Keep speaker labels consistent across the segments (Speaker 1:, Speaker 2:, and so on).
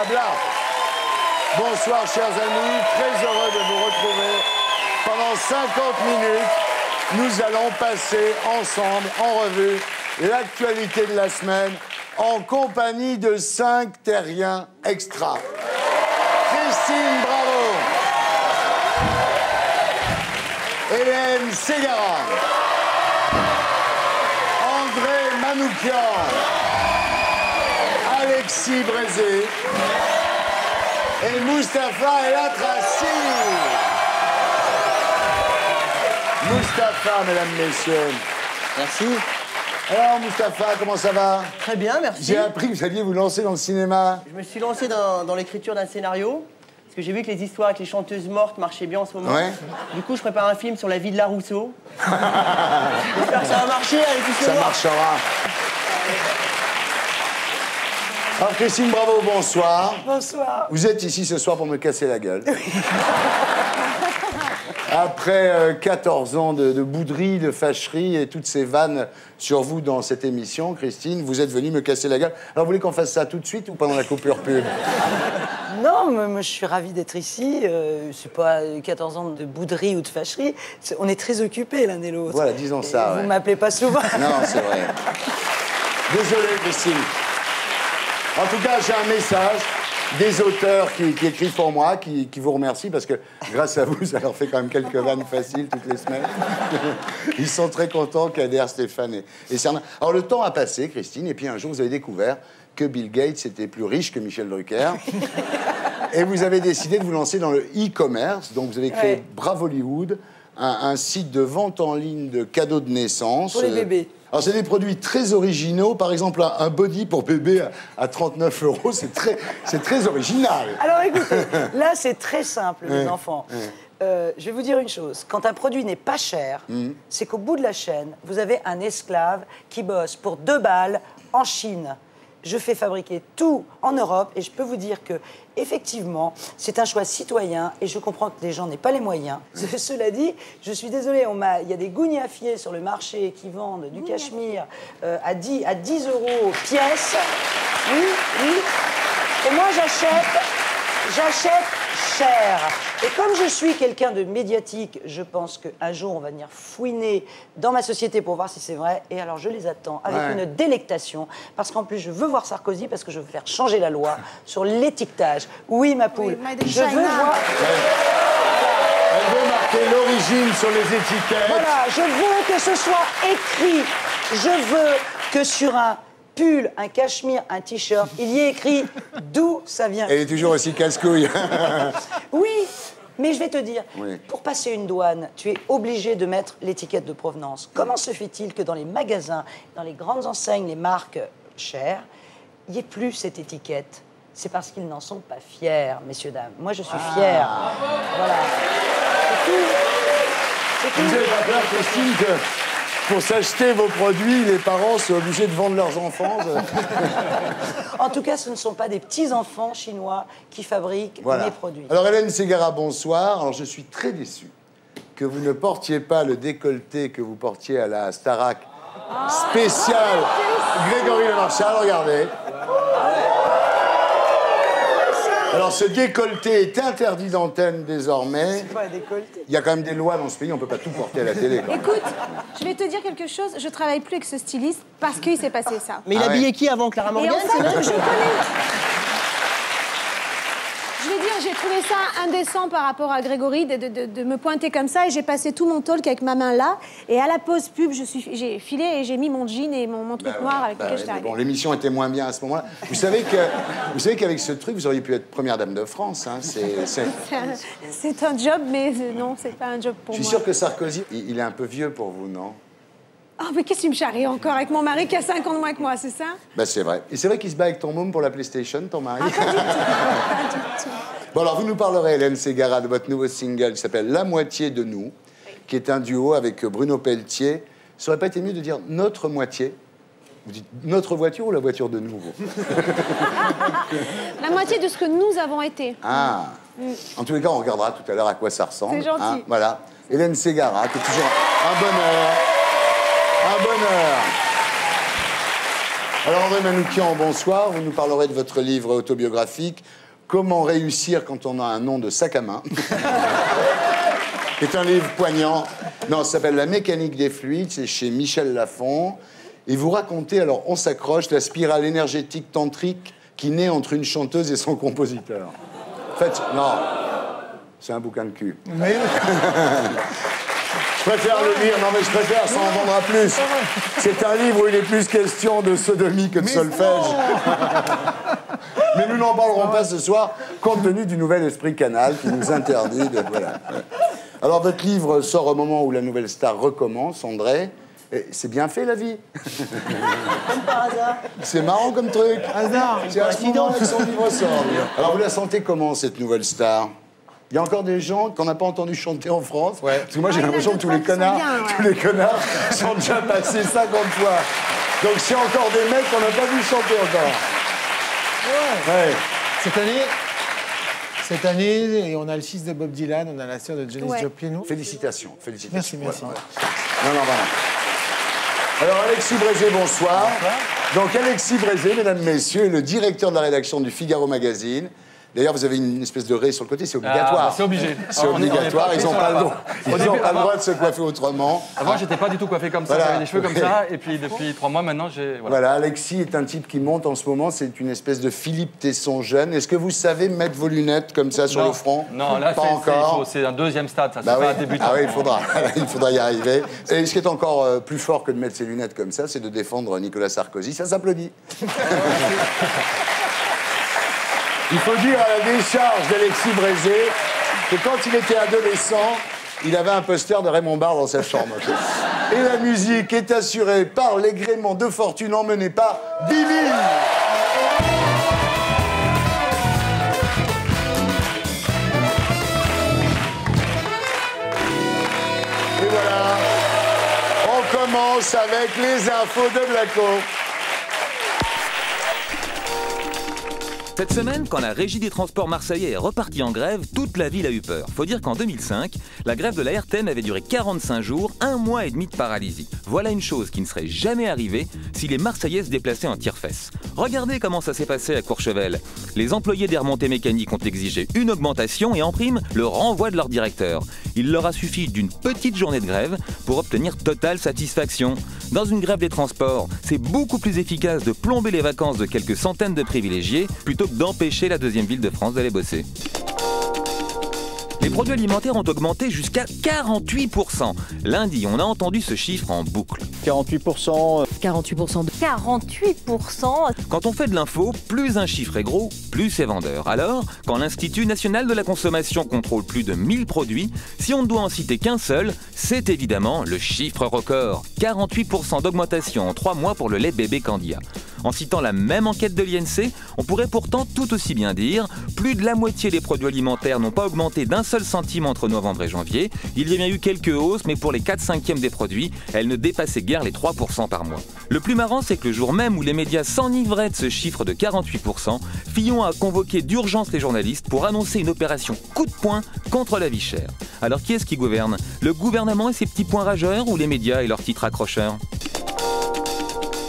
Speaker 1: Blabla. Bonsoir, chers amis. Très heureux de vous retrouver. Pendant 50 minutes, nous allons passer ensemble en revue l'actualité de la semaine en compagnie de 5 terriens extra. Christine Bravo. Hélène Ségara. André Manoukian. Alexis Brézé. Et Mustapha El Atrassi. Mustapha, mesdames, messieurs.
Speaker 2: Merci.
Speaker 1: Alors, Mustapha, comment ça va?
Speaker 2: Très bien, merci.
Speaker 1: J'ai appris que vous alliez vous lancer dans le cinéma.
Speaker 2: Je me suis lancé dans l'écriture d'un scénario, parce que j'ai vu que les histoires avec les chanteuses mortes marchaient bien en ce moment.
Speaker 1: Ouais.
Speaker 2: Du coup, je prépare un film sur la vie de la Rousseau. J'espère que ça va marcher avec tout ce
Speaker 1: Ça marchera. Alors, Christine Bravo, bonsoir.
Speaker 2: Bonsoir.
Speaker 1: Vous êtes ici ce soir pour me casser la gueule. Après 14 ans de bouderie, de fâcherie et toutes ces vannes sur vous dans cette émission, Christine, vous êtes venue me casser la gueule. Alors, vous voulez qu'on fasse ça tout de suite ou pendant la coupure pub?
Speaker 3: Non, moi je suis ravie d'être ici. C'est pas 14 ans de bouderie ou de fâcherie. On est très occupés l'un et l'autre.
Speaker 1: Voilà, disons ça.
Speaker 3: Vous
Speaker 1: Ouais.
Speaker 3: m'appelez pas souvent.
Speaker 1: Non, c'est vrai. Désolé, Christine. En tout cas, j'ai un message des auteurs qui écrivent pour moi, qui vous remercient, parce que grâce à vous, ça leur fait quand même quelques vannes faciles toutes les semaines. Ils sont très contents, Kader, Stéphane et Cernan. Alors, le temps a passé, Christine, et puis un jour, vous avez découvert que Bill Gates était plus riche que Michel Drucker. Et vous avez décidé de vous lancer dans le e-commerce. Donc, vous avez créé Brave Hollywood, un site de vente en ligne de cadeaux de naissance.
Speaker 3: Pour les bébés.
Speaker 1: Alors, c'est des produits très originaux. Par exemple, un body pour bébé à 39 €, c'est très original.
Speaker 3: Alors écoutez, là c'est très simple, les enfants. Je vais vous dire une chose. Quand un produit n'est pas cher, c'est qu'au bout de la chaîne, vous avez un esclave qui bosse pour 2 balles en Chine. Je fais fabriquer tout en Europe et je peux vous dire que, effectivement, c'est un choix citoyen et je comprends que les gens n'aient pas les moyens. Cela dit, je suis désolée, il y a des gougnafiers sur le marché qui vendent du cachemire à 10 € pièce. Oui, oui. Et moi, j'achète cher. Et comme je suis quelqu'un de médiatique, je pense qu'un jour, on va venir fouiner dans ma société pour voir si c'est vrai. Et alors, je les attends avec une délectation. Parce qu'en plus, je veux voir Sarkozy parce que je veux faire changer la loi sur l'étiquetage. Oui, ma poule.
Speaker 4: Oui, Made in
Speaker 3: je veux
Speaker 4: China.
Speaker 3: voir...
Speaker 1: Elle veut marquer l'origine sur les étiquettes.
Speaker 3: Voilà, je veux que ce soit écrit. Je veux que sur un pull, un cachemire, un t-shirt, il y ait écrit d'où ça vient.
Speaker 1: Elle est toujours aussi casse-couille.
Speaker 3: Oui, mais je vais te dire,
Speaker 1: Oui.
Speaker 3: pour passer une douane, tu es obligé de mettre l'étiquette de provenance. Comment se fait-il que dans les magasins, dans les grandes enseignes, les marques chères, il n'y ait plus cette étiquette? C'est parce qu'ils n'en sont pas fiers, messieurs, dames. Moi, je suis fière. Voilà. C'est tout. C'est
Speaker 1: Vous
Speaker 3: tout.
Speaker 1: n'avez pas peur, Christine, que pour s'acheter vos produits, les parents sont obligés de vendre leurs enfants?
Speaker 3: En tout cas, ce ne sont pas des petits-enfants chinois qui fabriquent
Speaker 1: Voilà.
Speaker 3: mes produits.
Speaker 1: Alors, Hélène Ségara, bonsoir. Alors, je suis très déçu que vous ne portiez pas le décolleté que vous portiez à la Starac spéciale Grégory Le Marchal. Regardez. Alors, ce décolleté est interdit d'antenne désormais.
Speaker 3: C'est pas un décolleté.
Speaker 1: Il y a quand même des lois dans ce pays, on ne peut pas tout porter à la télé. Quoi.
Speaker 4: Écoute, je vais te dire quelque chose. Je travaille plus avec ce styliste parce qu'il s'est passé ça.
Speaker 2: Mais il
Speaker 1: Ah
Speaker 2: habillait
Speaker 1: ouais.
Speaker 2: qui avant Clara
Speaker 4: Et
Speaker 2: Morgan?
Speaker 4: en fait, je connais. Je vais dire, j'ai trouvé ça indécent par rapport à Grégory de me pointer comme ça et j'ai passé tout mon talk avec ma main là. Et à la pause pub, j'ai filé et j'ai mis mon jean et mon truc noir avec lequel j'étais
Speaker 1: mais
Speaker 4: arrivée.
Speaker 1: bon, l'émission était moins bien à ce moment-là. Vous savez qu'avec ce truc, vous auriez pu être première dame de France. Hein.
Speaker 4: C'est un job, mais non, c'est pas un job pour
Speaker 1: Je suis
Speaker 4: moi.
Speaker 1: sûr que Sarkozy, il est un peu vieux pour vous, non?
Speaker 4: Oh, mais qu'est-ce que tu me charries encore avec mon mari qui a 5 ans de moins que moi, c'est ça?
Speaker 1: Ben, c'est vrai. Et c'est vrai qu'il se bat avec ton môme pour la PlayStation, ton mari?
Speaker 4: Pas du tout. Pas du tout.
Speaker 1: Bon, alors, vous nous parlerez, Hélène Ségara, de votre nouveau single qui s'appelle La moitié de nous, qui est un duo avec Bruno Pelletier. Ça aurait pas été mieux de dire notre moitié? Vous dites notre voiture ou la voiture de nous?
Speaker 4: La moitié de ce que nous avons été.
Speaker 1: Ah. En tous les cas, on regardera tout à l'heure à quoi ça ressemble.
Speaker 4: C'est gentil.
Speaker 1: Hein, voilà. Hélène Ségara, qui est toujours un bonheur. Un bonheur. Alors André Manoukian, bonsoir. Vous nous parlerez de votre livre autobiographique « Comment réussir quand on a un nom de sac à main ». C'est un livre poignant. Non, ça s'appelle « La mécanique des fluides », c'est chez Michel Lafon. Et vous racontez, alors on s'accroche, la spirale énergétique tantrique qui naît entre une chanteuse et son compositeur. En fait, non, c'est un bouquin de cul.
Speaker 5: Mais...
Speaker 1: Je préfère le lire, non mais je préfère, ça en vendra plus. C'est un livre où il est plus question de sodomie que de solfège. Mais nous n'en parlerons pas ce soir, compte tenu du nouvel esprit Canal qui nous interdit de... Voilà. Alors votre livre sort au moment où la nouvelle star recommence, André. C'est bien fait la vie.
Speaker 2: Comme par hasard.
Speaker 1: C'est marrant comme truc.
Speaker 5: Hasard.
Speaker 1: C'est à ce moment que son livre sort. Alors vous la sentez comment cette nouvelle star ? Il y a encore des gens qu'on n'a pas entendu chanter en France.
Speaker 5: Ouais.
Speaker 1: Parce que moi, j'ai l'impression que tous les connards sont déjà passés 50 fois. Donc, c'est encore des mecs qu'on n'a pas vu chanter encore. Ouais.
Speaker 5: Cette année, et on a le fils de Bob Dylan, on a la sœur de Janis Joplin.
Speaker 1: Félicitations.
Speaker 5: Merci.
Speaker 1: Ouais. Non, vraiment. Alors, Alexis Brézé, bonsoir. Donc, Alexis Brézé, mesdames, messieurs, est le directeur de la rédaction du Figaro Magazine. D'ailleurs, vous avez une espèce de raie sur le côté, c'est obligatoire.
Speaker 6: C'est obligé.
Speaker 1: C'est obligatoire, ils n'ont pas le droit. Ils n'ont pas le droit de se coiffer autrement.
Speaker 6: Avant, j'étais pas du tout coiffé comme ça,
Speaker 1: Voilà.
Speaker 6: j'avais les cheveux comme ça, et puis depuis 3 mois maintenant, j'ai...
Speaker 1: Voilà, Alexis est un type qui monte en ce moment, c'est une espèce de Philippe Tesson jeune. Est-ce que vous savez mettre vos lunettes comme ça sur le front?
Speaker 6: Non, là,
Speaker 1: pas encore.
Speaker 6: c'est un deuxième stade, ça, c'est
Speaker 1: Bah
Speaker 6: pas
Speaker 1: oui.
Speaker 6: un débutant.
Speaker 1: Ah oui, il faudra y arriver. Et ce qui est encore plus fort que de mettre ses lunettes comme ça, c'est de défendre Nicolas Sarkozy. Ça s'applaudit. Il faut dire à la décharge d'Alexis Brézé que quand il était adolescent, il avait un poster de Raymond Barre dans sa chambre. Et la musique est assurée par l'égrément de fortune emmené par Bibi. Et voilà, on commence avec les infos de Blacko.
Speaker 7: Cette semaine, quand la régie des transports marseillais est repartie en grève, toute la ville a eu peur. Faut dire qu'en 2005, la grève de la RTM avait duré 45 jours, 1 mois et demi de paralysie. Voilà une chose qui ne serait jamais arrivée si les Marseillais se déplaçaient en tire-fesses. Regardez comment ça s'est passé à Courchevel. Les employés des remontées mécaniques ont exigé une augmentation et en prime, le renvoi de leur directeur. Il leur a suffi d'une petite journée de grève pour obtenir totale satisfaction. Dans une grève des transports, c'est beaucoup plus efficace de plomber les vacances de quelques centaines de privilégiés plutôt que d'empêcher la deuxième ville de France d'aller bosser. Les produits alimentaires ont augmenté jusqu'à 48%. Lundi, on a entendu ce chiffre en boucle.
Speaker 8: 48%.
Speaker 9: 48% de... 48%.
Speaker 7: Quand on fait de l'info, plus un chiffre est gros, plus c'est vendeur. Alors, quand l'Institut national de la consommation contrôle plus de 1000 produits, si on ne doit en citer qu'un seul, c'est évidemment le chiffre record. 48% d'augmentation en 3 mois pour le lait bébé Candia. En citant la même enquête de l'INSEE, on pourrait pourtant tout aussi bien dire plus de la moitié des produits alimentaires n'ont pas augmenté d'un seul centime entre novembre et janvier. Il y a bien eu quelques hausses, mais pour les 4/5 des produits, elles ne dépassaient guère les 3% par mois. Le plus marrant, c'est que le jour même où les médias s'enivraient de ce chiffre de 48%, Fillon a convoqué d'urgence les journalistes pour annoncer une opération coup de poing contre la vie chère. Alors qui est-ce qui gouverne? Le gouvernement et ses petits points rageurs ou les médias et leurs titres accrocheurs?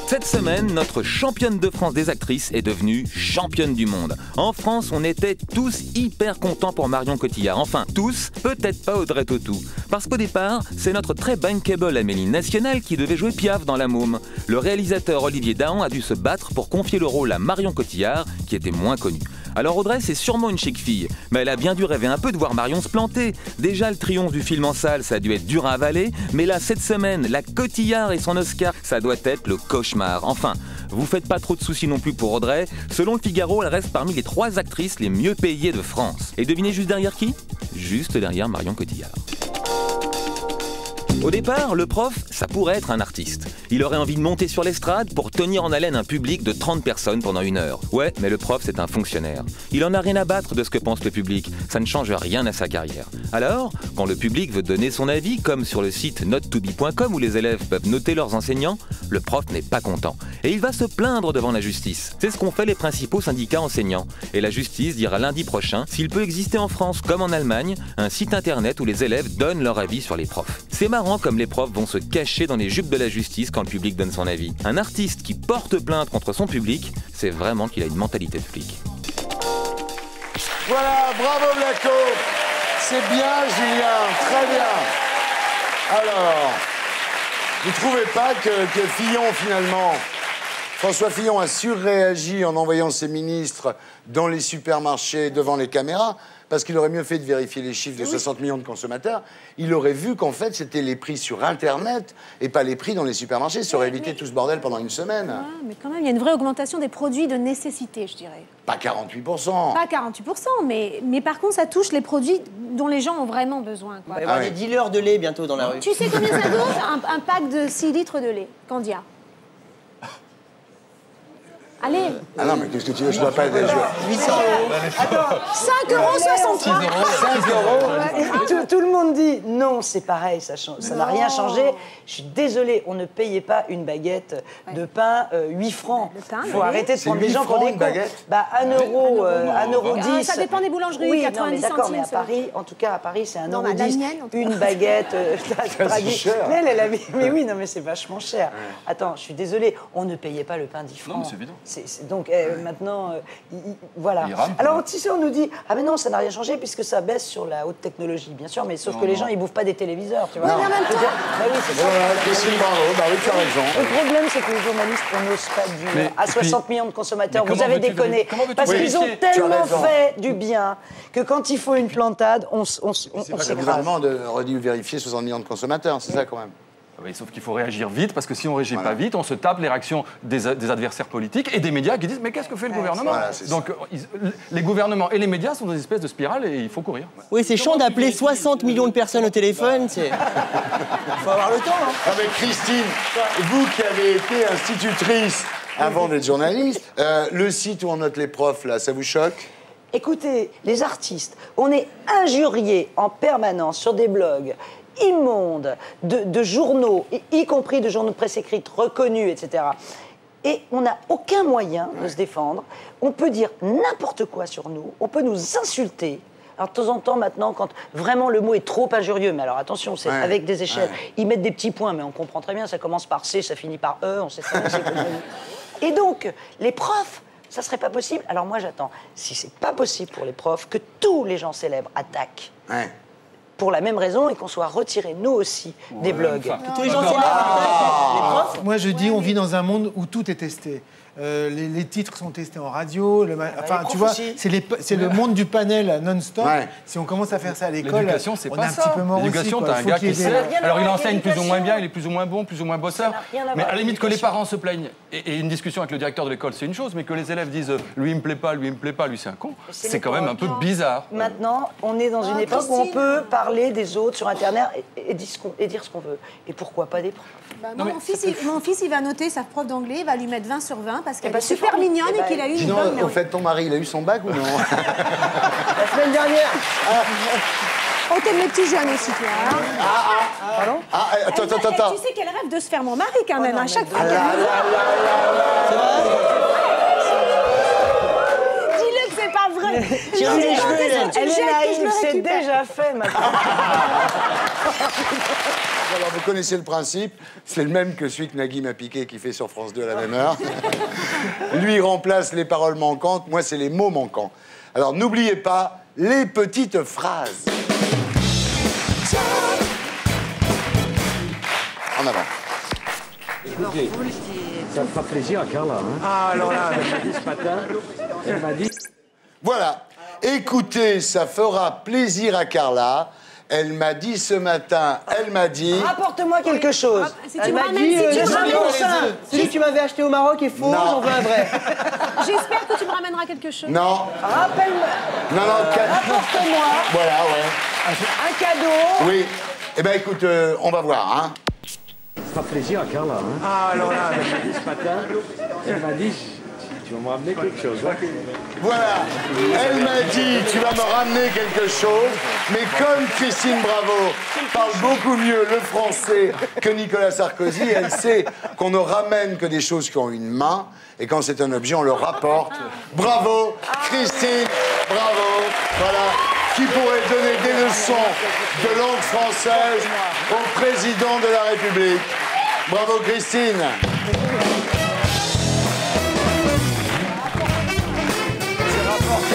Speaker 7: Cette semaine, notre championne de France des actrices est devenue championne du monde. En France, on était tous hyper contents pour Marion Cotillard. Enfin, tous, peut-être pas Audrey Tautou. Parce qu'au départ, c'est notre très bankable Amélie National qui devait jouer Piaf dans La Môme. Le réalisateur Olivier Dahan a dû se battre pour confier le rôle à Marion Cotillard, qui était moins connue. Alors Audrey, c'est sûrement une chic fille, mais elle a bien dû rêver un peu de voir Marion se planter. Déjà, le triomphe du film en salle, ça a dû être dur à avaler, mais là, cette semaine, la Cotillard et son Oscar, ça doit être le cauchemar. Enfin, vous faites pas trop de soucis non plus pour Audrey. Selon le Figaro, elle reste parmi les 3 actrices les mieux payées de France. Et devinez juste derrière qui? Juste derrière Marion Cotillard. Au départ, le prof, ça pourrait être un artiste. Il aurait envie de monter sur l'estrade pour tenir en haleine un public de 30 personnes pendant 1 heure. Ouais, mais le prof, c'est un fonctionnaire. Il en a rien à battre de ce que pense le public. Ça ne change rien à sa carrière. Alors, quand le public veut donner son avis, comme sur le site note2be.com où les élèves peuvent noter leurs enseignants, le prof n'est pas content. Et il va se plaindre devant la justice. C'est ce qu'ont fait les principaux syndicats enseignants. Et la justice dira lundi prochain s'il peut exister en France, comme en Allemagne, un site internet où les élèves donnent leur avis sur les profs. C'est marrant exactement comme les profs vont se cacher dans les jupes de la justice quand le public donne son avis. Un artiste qui porte plainte contre son public, c'est vraiment qu'il a une mentalité de flic.
Speaker 1: Voilà, bravo Blacko. C'est bien, Julien, très bien. Alors, vous trouvez pas que Fillon, finalement, François Fillon a surréagi en envoyant ses ministres dans les supermarchés devant les caméras? Parce qu'il aurait mieux fait de vérifier les chiffres de 60 millions de consommateurs. Il aurait vu qu'en fait, c'était les prix sur Internet et pas les prix dans les supermarchés. Ça aurait évité tout ce bordel pendant une semaine.
Speaker 4: Ah, mais quand même, il y a une vraie augmentation des produits de nécessité, je dirais.
Speaker 1: Pas 48%.
Speaker 4: Pas 48%, mais par contre, ça touche les produits dont les gens ont vraiment besoin.
Speaker 2: Il va y avoir des dealers de lait bientôt dans la rue.
Speaker 4: Tu sais combien ça coûte un pack de 6 litres de lait, Candia? Allez.
Speaker 1: Ah non, mais qu'est-ce que tu veux? Je dois pas être...
Speaker 2: 800 €.
Speaker 3: Attends,
Speaker 4: 5,63 €.
Speaker 3: 5 €. Tout le monde dit non, c'est pareil, ça n'a rien changé. Je suis désolée, on ne payait pas une baguette de pain 8 francs. Il faut arrêter de prendre des gens pour des cons. Bah, 1 euro, 1,10 €.
Speaker 4: Ça dépend des boulangeries,
Speaker 3: oui,
Speaker 4: 90
Speaker 3: non, mais d'accord,
Speaker 4: centimes.
Speaker 3: mais à Paris, en tout cas à Paris, c'est 1,10 €
Speaker 4: mienne,
Speaker 3: une baguette.
Speaker 1: C'est cher.
Speaker 3: Mais oui, non, mais c'est vachement cher. Attends, je suis désolée, on ne payait pas le pain 10 francs.
Speaker 6: Non, mais c'est évident.
Speaker 3: Donc maintenant, voilà.
Speaker 6: Il rame,
Speaker 3: Alors, tu sais, on nous dit, ah mais non, ça n'a rien changé puisque ça baisse sur la haute technologie, bien sûr, mais sauf que les gens, ils bouffent pas des téléviseurs, tu vois.
Speaker 4: Oui, mais en même temps...
Speaker 3: Bah oui, c'est ça.
Speaker 1: Voilà, Christine Bravo, bah oui, tu as raison.
Speaker 3: Le problème, c'est que les journalistes, on n'ose pas dire à 60 millions de consommateurs,
Speaker 6: mais
Speaker 3: vous
Speaker 6: comment
Speaker 3: avez
Speaker 6: veux-tu
Speaker 3: déconné.
Speaker 6: comment veux-tu
Speaker 3: Parce qu'ils
Speaker 6: vérifier?
Speaker 3: ont tellement
Speaker 1: raison.
Speaker 3: fait du bien que quand il faut une plantade, on
Speaker 1: C'est pas le
Speaker 3: s'écrase.
Speaker 1: gouvernement aurait dû vérifier 60 millions de consommateurs, c'est ça quand même.
Speaker 6: Oui, sauf qu'il faut réagir vite, parce que si on ne réagit pas vite, on se tape les réactions des adversaires politiques et des médias qui disent « Mais qu'est-ce que fait le gouvernement
Speaker 1: voilà, ?»
Speaker 6: Donc, les gouvernements et les médias sont dans une espèce de spirale et il faut courir.
Speaker 2: Oui, c'est chiant d'appeler 60 millions de personnes au téléphone. Il faut avoir le temps. Hein.
Speaker 1: Avec Christine, vous qui avez été institutrice avant d'être journaliste, le site où on note les profs, là, ça vous choque?
Speaker 3: Écoutez, les artistes, on est injuriés en permanence sur des blogs immondes, de journaux, y compris de journaux de presse écrite reconnus, etc. Et on n'a aucun moyen de se défendre. On peut dire n'importe quoi sur nous, on peut nous insulter. Alors, de temps en temps, maintenant, quand vraiment le mot est trop injurieux, mais alors attention, c'est avec des échelles, ils mettent des petits points, mais on comprend très bien, ça commence par C, ça finit par E, on sait très bien c'est quoi. Et donc, les profs, ça serait pas possible. Alors moi, j'attends, si c'est pas possible pour les profs, que tous les gens célèbres attaquent. Pour la même raison et qu'on soit retirés, nous aussi, des blogs.
Speaker 2: Tous les gens célèbres attaquent les profs.
Speaker 5: Moi, je dis, on vit dans un monde où tout est testé. Les titres sont testés en radio. Enfin, tu vois, c'est le monde du panel non-stop. Si on commence à faire ça à l'école,
Speaker 6: L'éducation, c'est
Speaker 5: on
Speaker 6: pas
Speaker 5: est un petit peu mort aussi.
Speaker 6: L'éducation, t'as un gars qui sait. Alors, il enseigne plus ou moins bien, il est plus ou moins bon, plus ou moins bosseur. Mais à la limite, que les parents se plaignent et une discussion avec le directeur de l'école, c'est une chose, mais que les élèves disent lui, il me plaît pas, lui, il me plaît pas, lui, c'est un con, c'est quand même un peu bizarre.
Speaker 3: Maintenant, on est dans une époque où on peut parler des autres sur Internet et dire ce qu'on veut. Et pourquoi pas des profs?
Speaker 4: Bah, mon fils, il va noter sa prof d'anglais, il va lui mettre 20 sur 20 parce qu'elle est super mignonne et qu'il a eu une bonne
Speaker 1: Sinon, au fait, ton mari, il a eu son bac ou non?
Speaker 2: La semaine dernière.
Speaker 4: Oh, t'aimes les petits jeunes aussi, toi. Hein.
Speaker 2: Pardon?
Speaker 1: Attends.
Speaker 4: Tu sais qu'elle rêve de se faire mon mari quand même, à chaque fois. Dis-le que c'est pas vrai.
Speaker 2: Tire les cheveux, Hélène.
Speaker 3: Elle est naïve, c'est déjà fait maintenant.
Speaker 1: Alors, vous connaissez le principe, c'est le même que celui que Nagui m'a piqué qui fait sur France 2 à la même heure. Lui, il remplace les paroles manquantes, moi, c'est les mots manquants. Alors, n'oubliez pas les petites phrases. En avant.
Speaker 8: Écoutez, ça fera plaisir à Carla. Hein. Ah, alors là, elle m'a dit ce matin, elle m'a dit...
Speaker 1: Voilà. Écoutez, ça fera plaisir à Carla. Elle m'a dit ce matin, elle m'a dit...
Speaker 3: Rapporte-moi quelque chose.
Speaker 4: Si
Speaker 2: Elle
Speaker 4: tu me
Speaker 2: m'a
Speaker 4: ramènes,
Speaker 2: dit,
Speaker 4: si tu me ramènes ça.
Speaker 2: celui que tu m'avais acheté au Maroc est faux,
Speaker 1: Non.
Speaker 2: j'en veux un vrai.
Speaker 4: J'espère que tu me ramèneras quelque chose.
Speaker 1: Non.
Speaker 3: Rappelle-moi.
Speaker 1: Non,
Speaker 3: Rapporte-moi
Speaker 1: Voilà, ouais.
Speaker 3: un cadeau.
Speaker 1: Oui. Eh ben, écoute, on va voir, hein.
Speaker 8: Ça fera plaisir à Carla. Hein. Ah, alors là, elle m'a dit ce matin, elle m'a dit, tu vas me ramener quelque chose. Hein.
Speaker 1: Voilà. Elle m'a dit, tu vas me ramener quelque chose. Mais comme Christine Bravo parle beaucoup mieux le français que Nicolas Sarkozy, elle sait qu'on ne ramène que des choses qui ont une main. Et quand c'est un objet, on le rapporte. Bravo, Christine, bravo. Voilà. qui pourrait donner des leçons de langue française au président de la République. Bravo Christine. C'est rapporté.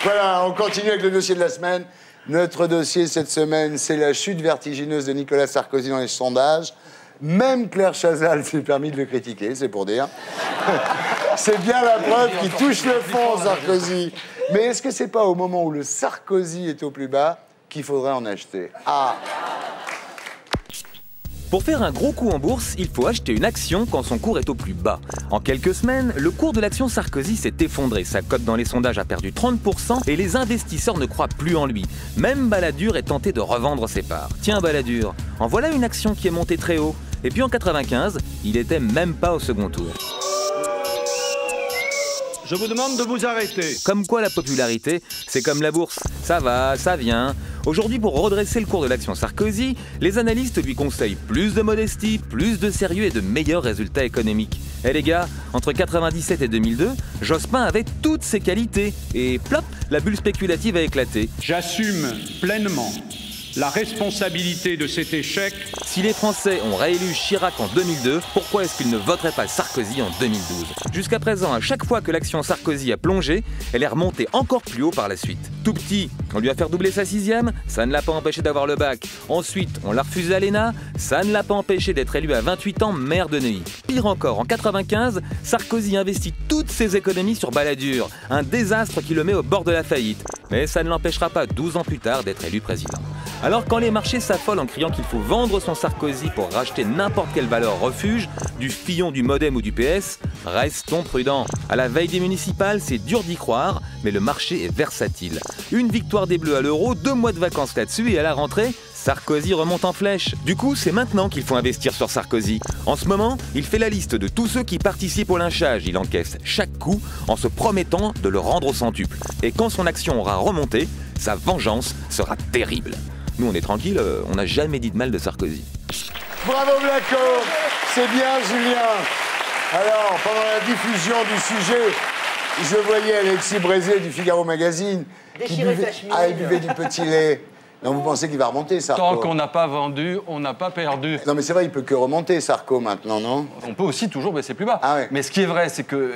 Speaker 1: Voilà, on continue avec le dossier de la semaine. Notre dossier cette semaine, c'est la chute vertigineuse de Nicolas Sarkozy dans les sondages. Même Claire Chazal s'est permis de le critiquer, c'est pour dire. C'est bien la preuve qu'il touche le fond, Sarkozy. Mais est-ce que c'est pas au moment où le Sarkozy est au plus bas qu'il faudrait en acheter? Ah!
Speaker 7: Pour faire un gros coup en bourse, il faut acheter une action quand son cours est au plus bas. En quelques semaines, le cours de l'action Sarkozy s'est effondré. Sa cote dans les sondages a perdu 30% et les investisseurs ne croient plus en lui. Même Balladur est tenté de revendre ses parts. Tiens Balladur, en voilà une action qui est montée très haut. Et puis en 95, il était même pas au second tour.
Speaker 10: Je vous demande de vous arrêter.
Speaker 7: Comme quoi la popularité, c'est comme la bourse. Ça va, ça vient. Aujourd'hui, pour redresser le cours de l'action Sarkozy, les analystes lui conseillent plus de modestie, plus de sérieux et de meilleurs résultats économiques. Eh les gars, entre 97 et 2002, Jospin avait toutes ses qualités. Et plop, la bulle spéculative a éclaté.
Speaker 10: J'assume pleinement la responsabilité de cet échec.
Speaker 7: Si les Français ont réélu Chirac en 2002, pourquoi est-ce qu'ils ne voteraient pas Sarkozy en 2012? Jusqu'à présent, à chaque fois que l'action Sarkozy a plongé, elle est remontée encore plus haut par la suite. Tout petit, on lui a fait doubler sa 6e, ça ne l'a pas empêché d'avoir le bac. Ensuite, on l'a refusé à l'ENA, ça ne l'a pas empêché d'être élu à 28 ans maire de Neuilly. Pire encore, en 95, Sarkozy investit toutes ses économies sur Balladur, un désastre qui le met au bord de la faillite. Mais ça ne l'empêchera pas 12 ans plus tard d'être élu président. Alors quand les marchés s'affolent en criant qu'il faut vendre son Sarkozy pour racheter n'importe quelle valeur refuge, du Fillon, du Modem ou du PS, restons prudents. À la veille des municipales, c'est dur d'y croire, mais le marché est versatile. Une victoire des Bleus à l'Euro, 2 mois de vacances là-dessus et à la rentrée, Sarkozy remonte en flèche. Du coup, c'est maintenant qu'il faut investir sur Sarkozy. En ce moment, il fait la liste de tous ceux qui participent au lynchage. Il encaisse chaque coup en se promettant de le rendre au centuple. Et quand son action aura remonté, sa vengeance sera terrible. Nous, on est tranquille, on n'a jamais dit de mal de Sarkozy.
Speaker 1: Bravo Blanco, c'est bien Julien. Alors, pendant la diffusion du sujet, je voyais Alexis Brézé du Figaro Magazine qui buvait du petit lait. Non, vous pensez qu'il va remonter, Sarko?
Speaker 6: Tant qu'on n'a pas vendu, on n'a pas perdu.
Speaker 1: Non, mais c'est vrai, il peut que remonter, Sarko, maintenant, non?
Speaker 6: On peut aussi toujours baisser plus bas.
Speaker 1: Ah ouais.
Speaker 6: Mais ce qui est vrai, c'est que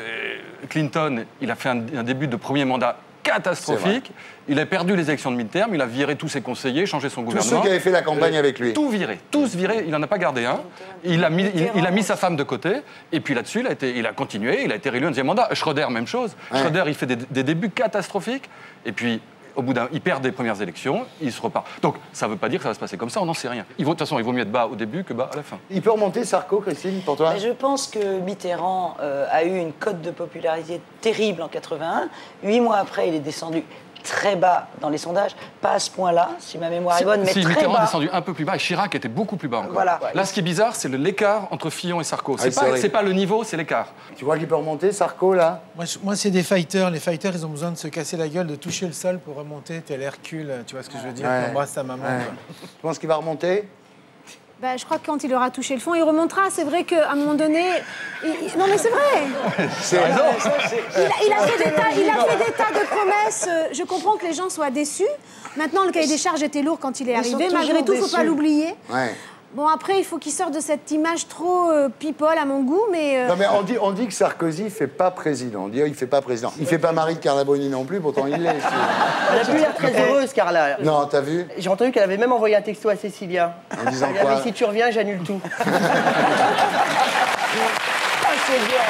Speaker 6: Clinton, il a fait un début de premier mandat catastrophique. Il a perdu les élections de midterm, il a viré tous ses conseillers, changé son gouvernement.
Speaker 1: Tous ceux qui avaient fait la campagne avec lui.
Speaker 6: Tout viré, tous virés, il n'en a pas gardé un. Il a mis sa femme de côté, et puis là-dessus, il a continué, il a été réélu un deuxième mandat. Schröder, même chose. Ouais. Schröder, il fait des débuts catastrophiques, et puis au bout il perd des premières élections, il se repart. Donc ça ne veut pas dire que ça va se passer comme ça, on n'en sait rien. De toute façon, il vaut mieux être bas au début que bas à la fin.
Speaker 1: Il peut remonter, Sarko, Christine, pour toi?
Speaker 3: Je pense que Mitterrand a eu une cote de popularité terrible en 81. 8 mois après, il est descendu très bas dans les sondages, pas à ce point-là, si ma mémoire est bonne, mais très bas.
Speaker 6: Mitterrand est descendu un peu plus bas et Chirac était beaucoup plus bas encore.
Speaker 3: Voilà.
Speaker 6: Là, ce qui est bizarre, c'est l'écart entre Fillon et Sarko. C'est pas le niveau, c'est l'écart.
Speaker 1: Tu vois qu'il peut remonter, Sarko, là?
Speaker 5: Moi, c'est des fighters. Les fighters, ils ont besoin de se casser la gueule, de toucher le sol pour remonter, tel Hercule, tu vois ce que je veux dire, tu embrasses ta maman. Ouais.
Speaker 1: Tu penses qu'il va remonter?
Speaker 4: Ben, je crois que quand il aura touché le fond, il remontera. C'est vrai qu'à un moment donné... Non, mais c'est vrai.
Speaker 1: C'est raison.
Speaker 4: Il a fait des tas de promesses. Je comprends que les gens soient déçus. Maintenant, le cahier des charges était lourd quand il est arrivé. Malgré tout, il ne faut pas l'oublier.
Speaker 1: Ouais.
Speaker 4: Bon, après, il faut qu'il sorte de cette image trop people à mon goût, mais...
Speaker 1: Non, mais on dit que Sarkozy ne fait pas président. On dit qu'il ne fait pas président. Il ne fait pas Marie de Carla Bruni non plus, pourtant il l'est.
Speaker 2: Elle a plus l'air très heureuse, Carla.
Speaker 1: Non, t'as vu?
Speaker 2: J'ai entendu qu'elle avait même envoyé un texto à Cécilia.
Speaker 1: En disant quoi?
Speaker 2: Si tu reviens, j'annule tout.
Speaker 3: C'est bien.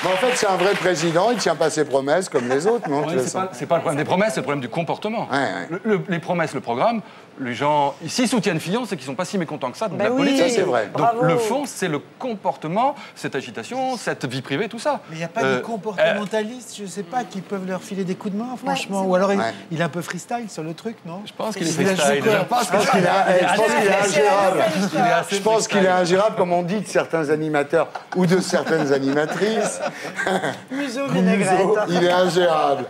Speaker 1: Mais en fait, c'est un vrai président, il ne tient pas ses promesses comme les autres, non?
Speaker 6: C'est pas le problème des promesses, c'est le problème du comportement.
Speaker 1: Ouais.
Speaker 6: Les promesses, le programme, les gens, s'ils soutiennent Fillon, c'est qu'ils ne sont pas si mécontents que ça de la
Speaker 3: oui,
Speaker 6: politique.
Speaker 1: Ça, c'est vrai.
Speaker 6: Donc le fond, c'est le comportement, cette agitation, cette vie privée, tout ça.
Speaker 5: Mais il n'y a pas de comportementalistes, je ne sais pas, qui peuvent leur filer des coups de main, franchement. Ou alors il est un peu freestyle sur le truc, non?
Speaker 6: Je pense qu'il est freestyle.
Speaker 1: Je pense qu'il est ingérable. Je pense qu'il est ingérable, comme on dit de certains animateurs ou de certaines animatrices.
Speaker 3: Museau vinaigrette.
Speaker 1: Il est ingérable.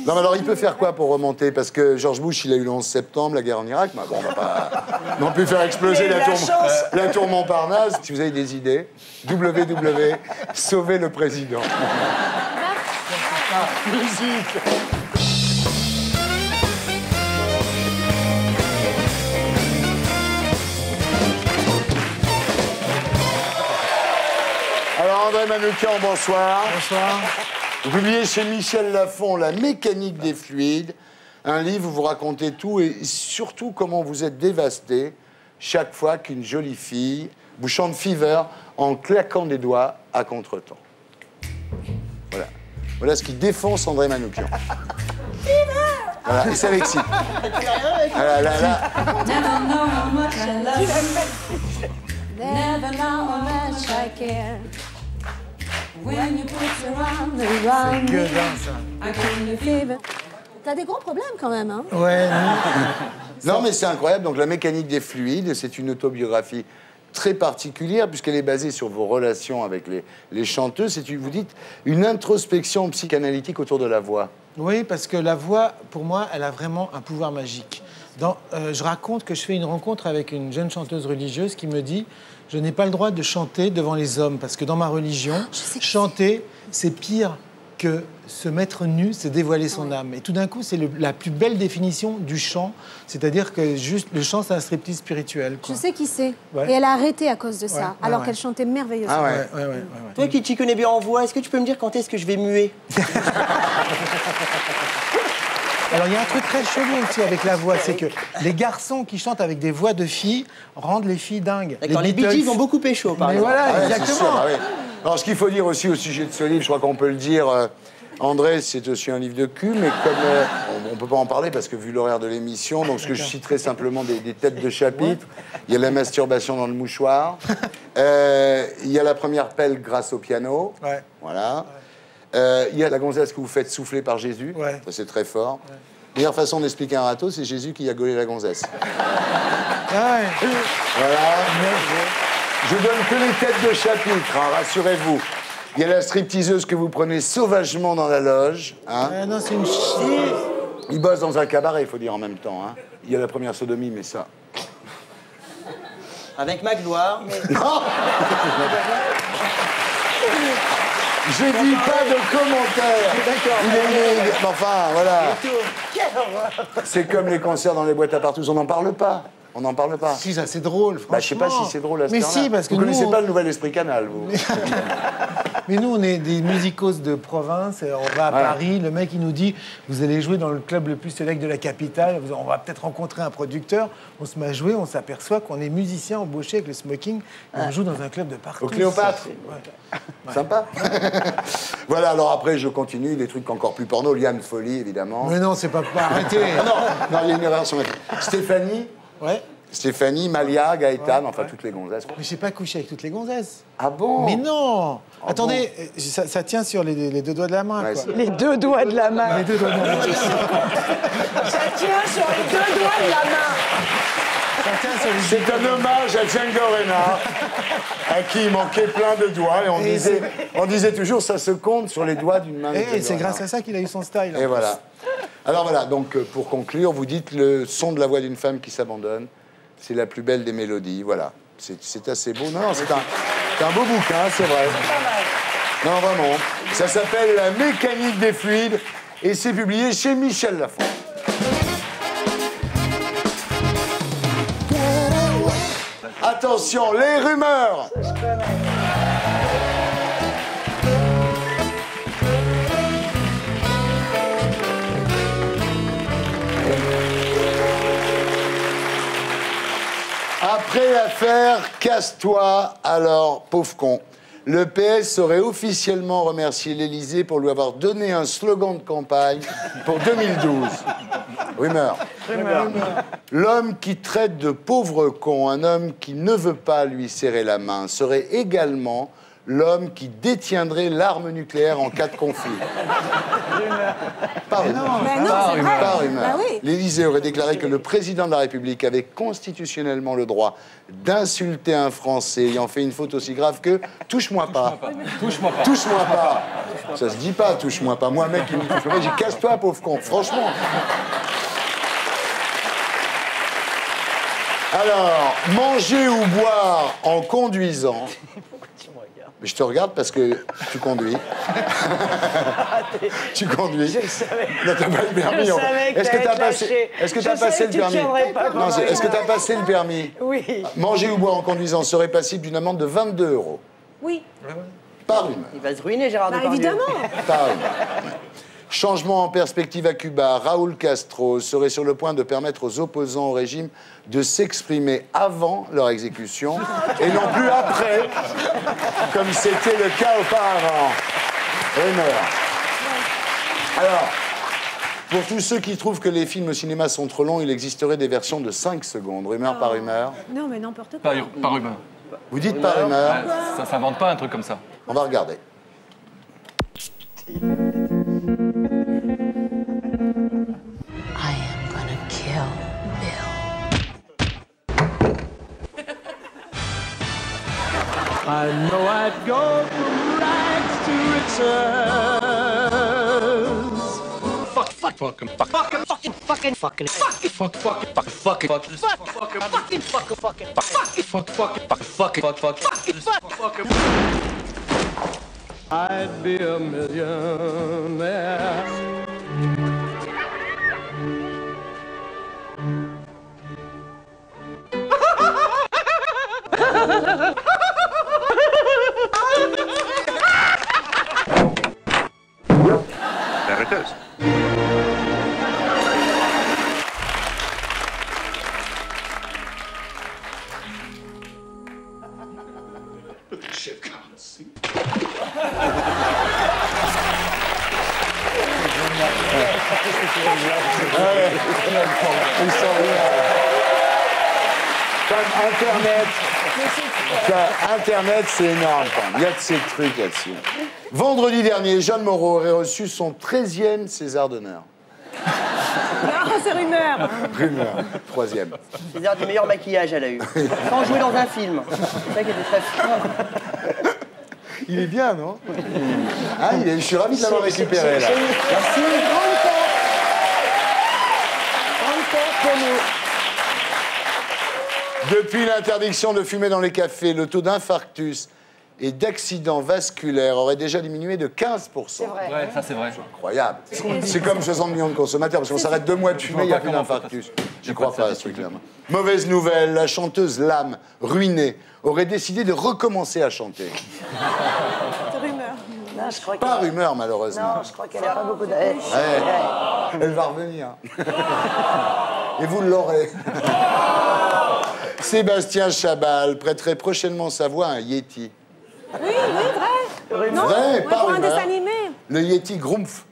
Speaker 1: Non, mais alors il peut faire quoi pour remonter? Parce que George Bush, il a eu le 11 septembre, la guerre en Irak. Bah, bon, on va pas non plus faire exploser la tour Montparnasse. Si vous avez des idées, sauvez le président. Musique. Alors André Manoukian, bonsoir.
Speaker 5: Bonsoir.
Speaker 1: Vous publiez chez Michel Lafon La mécanique des fluides, un livre où vous racontez tout et surtout comment vous êtes dévasté chaque fois qu'une jolie fille vous chante Fever en claquant des doigts à contretemps. Voilà. Voilà ce qui défonce André Manoukian. Voilà, et ça l'excite. Voilà, là.
Speaker 4: Never know how much I love you. Never know how much I care. When you put your arms around me, I feel the fever. T'as des gros problèmes quand même, hein?
Speaker 5: Ouais.
Speaker 1: Non, mais c'est incroyable. Donc, La mécanique des fluides, c'est une autobiographie très particulière puisqu'elle est basée sur vos relations avec les chanteuses. C'est, vous dites, une introspection psychanalytique autour de la voix.
Speaker 5: Oui, parce que la voix, pour moi, elle a vraiment un pouvoir magique. Je raconte que je fais une rencontre avec une jeune chanteuse religieuse qui me dit « Je n'ai pas le droit de chanter devant les hommes parce que dans ma religion, chanter, c'est pire que se mettre nu, c'est dévoiler son âme. » Et tout d'un coup, c'est la plus belle définition du chant, c'est-à-dire que juste le chant, c'est un striptease spirituel. Quoi.
Speaker 4: Je sais qui c'est.
Speaker 5: Ouais.
Speaker 4: Et elle a arrêté à cause de ça, alors qu'elle chantait merveilleusement.
Speaker 1: Ah ouais.
Speaker 2: Toi qui t'y connais bien en voix, est-ce que tu peux me dire quand est-ce que je vais muer?
Speaker 5: Alors, il y a un truc très chelou aussi avec la voix, c'est que les garçons qui chantent avec des voix de filles rendent les filles dingues.
Speaker 2: D'accord, les Bee Gees ont beaucoup pécho, par exemple.
Speaker 5: Voilà, exactement.
Speaker 1: Sûr, oui. Alors, ce qu'il faut dire aussi au sujet de ce livre, je crois qu'on peut le dire, André, c'est aussi un livre de cul, mais comme on ne peut pas en parler parce que vu l'horaire de l'émission, donc ce que je citerai simplement des têtes de chapitre, il y a la masturbation dans le mouchoir, il y a la première pelle grâce au piano, voilà. Il y a la gonzesse que vous faites souffler par Jésus, ça c'est très fort. La meilleure façon d'expliquer un râteau, c'est Jésus qui a gaulé la gonzesse. Voilà. Je donne que les têtes de chapitre, hein, rassurez-vous. Il y a la stripteaseuse que vous prenez sauvagement dans la loge. Hein.
Speaker 5: Non, c'est une
Speaker 1: Il bosse dans un cabaret, il faut dire en même temps. Hein. Il y a la première sodomie, mais ça...
Speaker 2: Avec ma gloire. Mais...
Speaker 1: Non. Je dis pas de commentaires.
Speaker 2: D'accord.
Speaker 1: Enfin, voilà. C'est comme les concerts dans les boîtes à partous, on n'en parle pas. On n'en parle pas.
Speaker 5: Si, ça c'est drôle, franchement.
Speaker 1: Bah, je sais pas si c'est drôle à ce temps-là.
Speaker 5: Mais si, parce que
Speaker 1: vous
Speaker 5: nous...
Speaker 1: connaissez pas le Nouvel Esprit Canal, vous.
Speaker 5: Mais nous, on est des musicos de province, on va à Paris, le mec, il nous dit, vous allez jouer dans le club le plus sélect de la capitale, on va peut-être rencontrer un producteur, on se met à jouer, on s'aperçoit qu'on est musicien embauché avec le smoking, et on joue dans un club de partout.
Speaker 1: Au Cléopâtre. Sympa. Voilà, alors après, je continue, des trucs encore plus porno, Liane Folly, évidemment.
Speaker 5: Mais non, c'est pas arrêter.
Speaker 1: Non, il y a une erreur sur ma... Stéphanie.
Speaker 5: Ouais.
Speaker 1: Stéphanie, Malia, Gaëtane, enfin toutes les gonzesses.
Speaker 5: Mais j'ai pas couché avec toutes les gonzesses.
Speaker 1: Ah bon?
Speaker 5: Mais non. Attendez, ça tient sur les deux doigts de la main, quoi.
Speaker 3: Les deux doigts de la main.
Speaker 5: Les deux doigts de la main.
Speaker 3: Ça tient sur les deux doigts de la main.
Speaker 1: C'est un hommage à Django Reinhardt, à qui il manquait plein de doigts. Et on disait toujours, ça se compte sur les doigts d'une main.
Speaker 5: Et c'est grâce à ça qu'il a eu son style.
Speaker 1: Et voilà. Alors voilà, donc pour conclure, vous dites le son de la voix d'une femme qui s'abandonne, c'est la plus belle des mélodies. Voilà, c'est assez beau. Non, c'est un beau bouquin, c'est vrai. Non, vraiment. Ça s'appelle La mécanique des fluides et c'est publié chez Michel Lafon. Attention, les rumeurs. Après l'affaire Casse-toi, alors, pauvre con, le PS aurait officiellement remercié l'Élysée pour lui avoir donné un slogan de campagne pour 2012. Rumeur. L'homme qui traite de pauvre con un homme qui ne veut pas lui serrer la main serait également l'homme qui détiendrait l'arme nucléaire en cas de conflit. Par rumeur.
Speaker 4: Mais non, c'est vrai.
Speaker 1: Par rumeur.
Speaker 4: Bah oui.
Speaker 1: L'Élysée aurait déclaré que le président de la République avait constitutionnellement le droit d'insulter un Français ayant fait une faute aussi grave que « touche-moi pas ».
Speaker 6: Touche-moi pas.
Speaker 1: Touche-moi pas. Ça se dit pas, touche-moi pas. Moi, un mec qui me touche pas, j'ai casse-toi, pauvre con. Franchement. Alors, manger ou boire en conduisant. Mais je te regarde parce que tu conduis. Tu conduis.
Speaker 3: Je savais.
Speaker 1: Non, t'as pas le permis.
Speaker 3: Je savais que
Speaker 1: Est-ce que
Speaker 3: t'allais
Speaker 1: t'as
Speaker 3: te
Speaker 1: passé,
Speaker 3: lâcher.
Speaker 1: est-ce que
Speaker 3: Je
Speaker 1: t'as
Speaker 3: savais
Speaker 1: passé
Speaker 3: que
Speaker 1: le
Speaker 3: tu
Speaker 1: permis
Speaker 3: tiendrais pas
Speaker 1: Non,
Speaker 3: pendant
Speaker 1: est-ce que
Speaker 3: une
Speaker 1: t'as
Speaker 3: heure.
Speaker 1: passé le permis
Speaker 3: Oui.
Speaker 1: Manger ou boire en conduisant serait passible d'une amende de 22 €.
Speaker 4: Oui.
Speaker 1: Par rumeur.
Speaker 2: Il va se ruiner, Gérard
Speaker 4: Bah,
Speaker 2: Depardieu.
Speaker 4: évidemment.
Speaker 1: Par rumeur. Changement en perspective à Cuba, Raúl Castro serait sur le point de permettre aux opposants au régime de s'exprimer avant leur exécution et non plus après, comme c'était le cas auparavant. Rumeur. Alors, pour tous ceux qui trouvent que les films au cinéma sont trop longs, il existerait des versions de 5 secondes. Rumeur par rumeur.
Speaker 4: Non, mais n'importe quoi.
Speaker 6: Par rumeur.
Speaker 1: Vous dites par rumeur.
Speaker 6: Ouais, ça s'invente pas un truc comme ça.
Speaker 1: On va regarder.
Speaker 11: I am gonna kill Bill.
Speaker 8: I know I'd go from rags to riches. Fuck, fuck, fucking, fuck, fucking, fucking, fucking, fucking, fucking, fuck, fucking, fuck, fucking, fuck, fucking, fucking, fucking, fucking, fucking, fucking, fuck, fucking, fuck, fucking, fuck, fucking, fucking. I'd be a millionaire.
Speaker 12: Arrêteuse.
Speaker 1: Ils sont comme Internet. Internet, c'est énorme. Quand même. Il y a de ces trucs là-dessus. Vendredi dernier, Jeanne Moreau aurait reçu son 13e César d'honneur.
Speaker 4: Non, c'est rumeur.
Speaker 1: Rumeur. 3e.
Speaker 2: César du meilleur maquillage, elle a eu. Sans jouer dans un film. C'est ça qui était très fort.
Speaker 1: Il est bien, non ah, je suis ravi de l'avoir récupéré, là.
Speaker 2: Merci. Pour nous.
Speaker 1: Depuis l'interdiction de fumer dans les cafés, le taux d'infarctus et d'accidents vasculaires aurait déjà diminué de 15%.
Speaker 3: C'est vrai.
Speaker 6: Ouais, ça c'est vrai.
Speaker 1: Incroyable. C'est comme 60 millions de consommateurs, parce qu'on s'arrête 2 mois de fumer, il n'y a plus
Speaker 6: comment
Speaker 1: d'infarctus. Je
Speaker 6: J'ai
Speaker 1: crois
Speaker 6: pas de
Speaker 1: pas à ce
Speaker 6: certitude.
Speaker 1: truc-là. Mauvaise nouvelle, la chanteuse Lame, ruinée, aurait décidé de recommencer à chanter.
Speaker 4: C'est rumeur.
Speaker 3: Non, je crois
Speaker 1: Pas
Speaker 3: qu'elle...
Speaker 1: rumeur, malheureusement.
Speaker 3: Non, je crois qu'elle n'a pas beaucoup de...
Speaker 1: Ouais. Elle va revenir. Et vous l'aurez. Sébastien Chabal prêterait prochainement sa voix à un Yeti.
Speaker 4: Oui, vrai. Non,
Speaker 1: Vrai,
Speaker 4: ouais,
Speaker 1: pas
Speaker 4: pour un
Speaker 1: rumeur.
Speaker 4: dessin animé.
Speaker 1: Le Yeti Grumpf.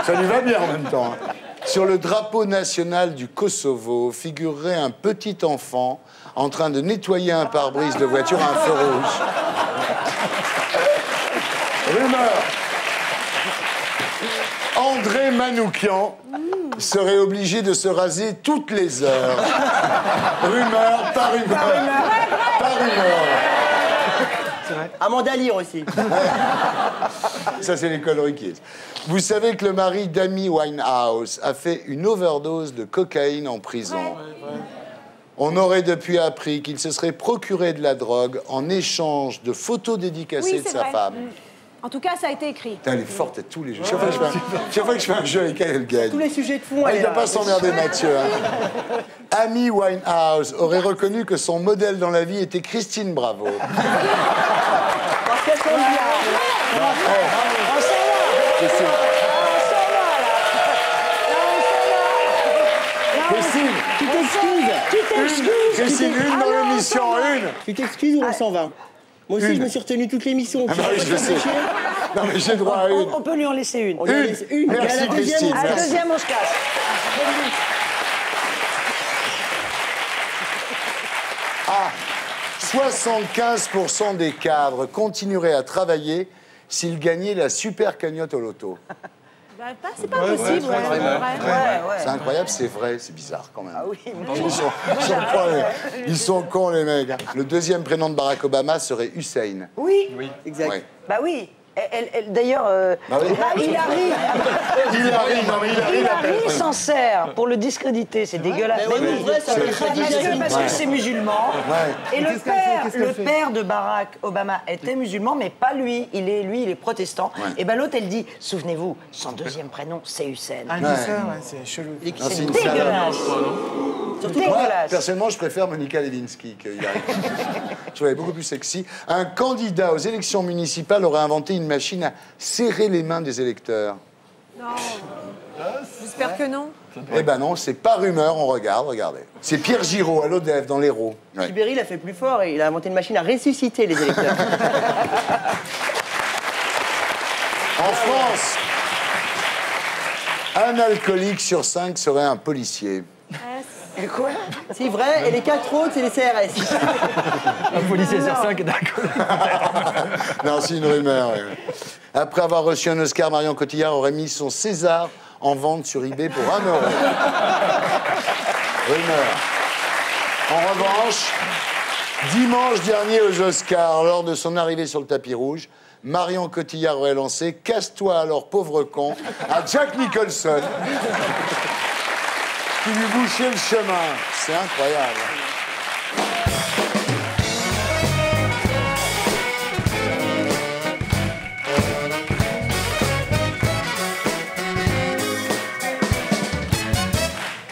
Speaker 1: Ça lui va bien en même temps. Hein. Sur le drapeau national du Kosovo figurerait un petit enfant en train de nettoyer un pare-brise de voiture à un feu rouge. Rumeur. André Manoukian serait obligé de se raser toutes les heures. Rumeur, pas rumeur. Pas rumeur.
Speaker 2: Amanda Lear aussi.
Speaker 1: Ça, c'est l'école Ruquier. Vous savez que le mari d'Amy Winehouse a fait une overdose de cocaïne en prison. On aurait depuis appris qu'il se serait procuré de la drogue en échange de photos dédicacées
Speaker 4: Oui,
Speaker 1: de
Speaker 4: c'est
Speaker 1: sa
Speaker 4: vrai.
Speaker 1: femme.
Speaker 4: En tout cas, ça a été écrit.
Speaker 1: Putain, elle est forte à tous les jeux. Chaque fois que je fais un jeu avec elle, elle gagne.
Speaker 2: Tous les sujets de fond,
Speaker 1: Ah,
Speaker 2: elle
Speaker 1: il
Speaker 2: est
Speaker 1: ne
Speaker 2: là.
Speaker 1: doit pas s'emmerder, Mathieu. Hein. Amy Winehouse aurait reconnu que son modèle dans la vie était Christine Bravo.
Speaker 2: Parce qu'elle chante bien.
Speaker 1: Christine,
Speaker 2: Tu t'excuses.
Speaker 1: Christine, une dans l'émission, une.
Speaker 2: Tu t'excuses ou on s'en va? Moi aussi,
Speaker 1: Une.
Speaker 2: je me suis retenu toute l'émission.
Speaker 1: Ah bah oui, je sais. Non, mais j'ai droit à une.
Speaker 3: On peut lui en laisser une.
Speaker 2: On lui en laisse une.
Speaker 1: Merci,
Speaker 2: Et à la deuxième,
Speaker 1: Christine.
Speaker 2: on
Speaker 3: À la
Speaker 1: Merci.
Speaker 3: deuxième, on se casse.
Speaker 1: 75% des cadres continueraient à travailler s'ils gagnaient la super cagnotte au loto.
Speaker 9: C'est pas possible, ouais, c'est vrai.
Speaker 1: C'est incroyable, c'est vrai, c'est bizarre quand même.
Speaker 3: Ah oui,
Speaker 1: Ils sont cons, les mecs. Le deuxième prénom de Barack Obama serait Hussein.
Speaker 3: Oui,
Speaker 2: Exact.
Speaker 1: Ouais.
Speaker 3: bah oui. D'ailleurs,
Speaker 1: Bah oui.
Speaker 3: Hillary s'en sert pour le discréditer, c'est dégueulasse.
Speaker 2: Mais oui, vrai, ça fait
Speaker 3: Parce que c'est musulman.
Speaker 1: Ouais.
Speaker 3: Et le père de Barack Obama était musulman, mais pas lui. Il est protestant.
Speaker 1: Ouais.
Speaker 3: Et ben l'autre, elle dit, souvenez-vous, son deuxième prénom, c'est Hussein.
Speaker 5: Ah, elle dit ça, ouais, c'est chelou.
Speaker 3: C'est dégueulasse.
Speaker 1: Moi,
Speaker 3: Dégueulasse.
Speaker 1: personnellement, je préfère Monica Lewinsky que Hillary. Je trouvais beaucoup plus sexy. Un candidat aux élections municipales aurait inventé une machine à serrer les mains des électeurs.
Speaker 9: Non. J'espère que non.
Speaker 1: Eh ben non, c'est pas rumeur, on regarde, regardez. C'est Pierre Giraud à l'ODEF, dans l'Hérault. Ouais.
Speaker 2: Tibéri l'a fait plus fort et il a inventé une machine à ressusciter les électeurs.
Speaker 1: En France, un alcoolique sur 5 serait un policier.
Speaker 3: Et quoi?
Speaker 2: C'est vrai, et les 4 autres, c'est les CRS.
Speaker 6: Un policier sur 5 est d'accord.
Speaker 1: Non, c'est une rumeur. Ouais. Après avoir reçu un Oscar, Marion Cotillard aurait mis son César en vente sur eBay pour 1 €. Rumeur. En revanche, dimanche dernier aux Oscars, lors de son arrivée sur le tapis rouge, Marion Cotillard aurait lancé « Casse-toi alors, pauvre con » à Jack Nicholson, qui lui bouchait le chemin. C'est incroyable.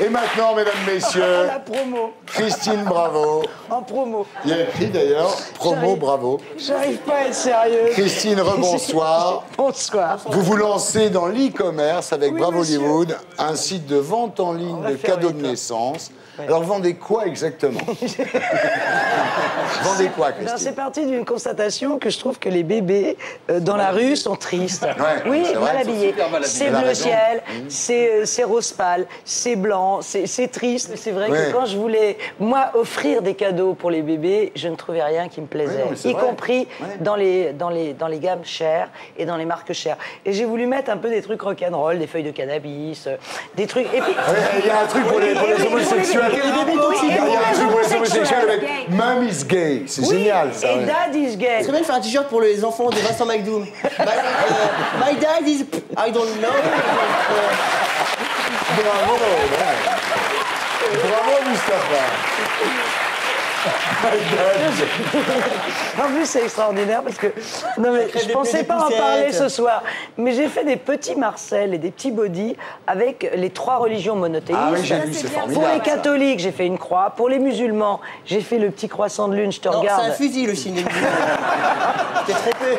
Speaker 1: Et maintenant, mesdames, messieurs,
Speaker 3: La promo.
Speaker 1: Christine Bravo.
Speaker 3: En promo.
Speaker 1: Il y a écrit d'ailleurs, promo Bravo.
Speaker 3: J'arrive pas à être sérieuse.
Speaker 1: Christine, rebonsoir.
Speaker 3: Bonsoir.
Speaker 1: Vous vous lancez dans l'e-commerce avec
Speaker 3: Oui,
Speaker 1: Bravo
Speaker 3: monsieur.
Speaker 1: Hollywood, un site de vente en ligne
Speaker 3: va
Speaker 1: de
Speaker 3: faire
Speaker 1: cadeaux
Speaker 3: vite,
Speaker 1: de
Speaker 3: là.
Speaker 1: naissance. Alors, vous vendez quoi exactement? Vendez quoi,
Speaker 3: Ben, c'est
Speaker 1: Christine?
Speaker 3: parti d'une constatation que je trouve que les bébés dans la rue sont tristes. Oui,
Speaker 1: c'est vrai.
Speaker 3: mal habillés.
Speaker 6: Super mal habillés.
Speaker 3: C'est
Speaker 1: Elle a
Speaker 3: bleu
Speaker 1: raison.
Speaker 3: ciel, c'est rose pâle, c'est blanc, c'est triste. Mais c'est vrai
Speaker 1: Ouais.
Speaker 3: que quand je voulais, moi, offrir des cadeaux pour les bébés, je ne trouvais rien qui me plaisait.
Speaker 1: Ouais, non, mais c'est
Speaker 3: y
Speaker 1: vrai.
Speaker 3: compris
Speaker 1: Ouais.
Speaker 3: dans les gammes chères et dans les marques chères. Et j'ai voulu mettre un peu des trucs rock'n'roll, des feuilles de cannabis, des trucs... Et puis...
Speaker 1: Il y a un truc pour les homosexuels. Il y a un truc pour les homosexuels avec Mommy's Gay. C'est génial, ça.
Speaker 3: Et
Speaker 1: ouais.
Speaker 3: Dad is gay.
Speaker 2: C'est très bien de faire un t-shirt pour les enfants de Vincent McDoom. My dad is... I don't know.
Speaker 1: Bravo, ouais. Bravo, Mustapha.
Speaker 3: En plus, c'est extraordinaire parce que non, mais je pensais pas en parler ce soir. Mais j'ai fait des petits Marcel et des petits body avec les 3 religions monothéistes.
Speaker 1: Ah oui, j'ai vu, c'est
Speaker 3: Pour les
Speaker 1: formidable.
Speaker 3: catholiques, j'ai fait une croix. Pour les musulmans, j'ai fait le petit croissant de lune. Je te
Speaker 2: Non, c'est
Speaker 3: regarde.
Speaker 2: un fusil, le cinéma. T'es trompé.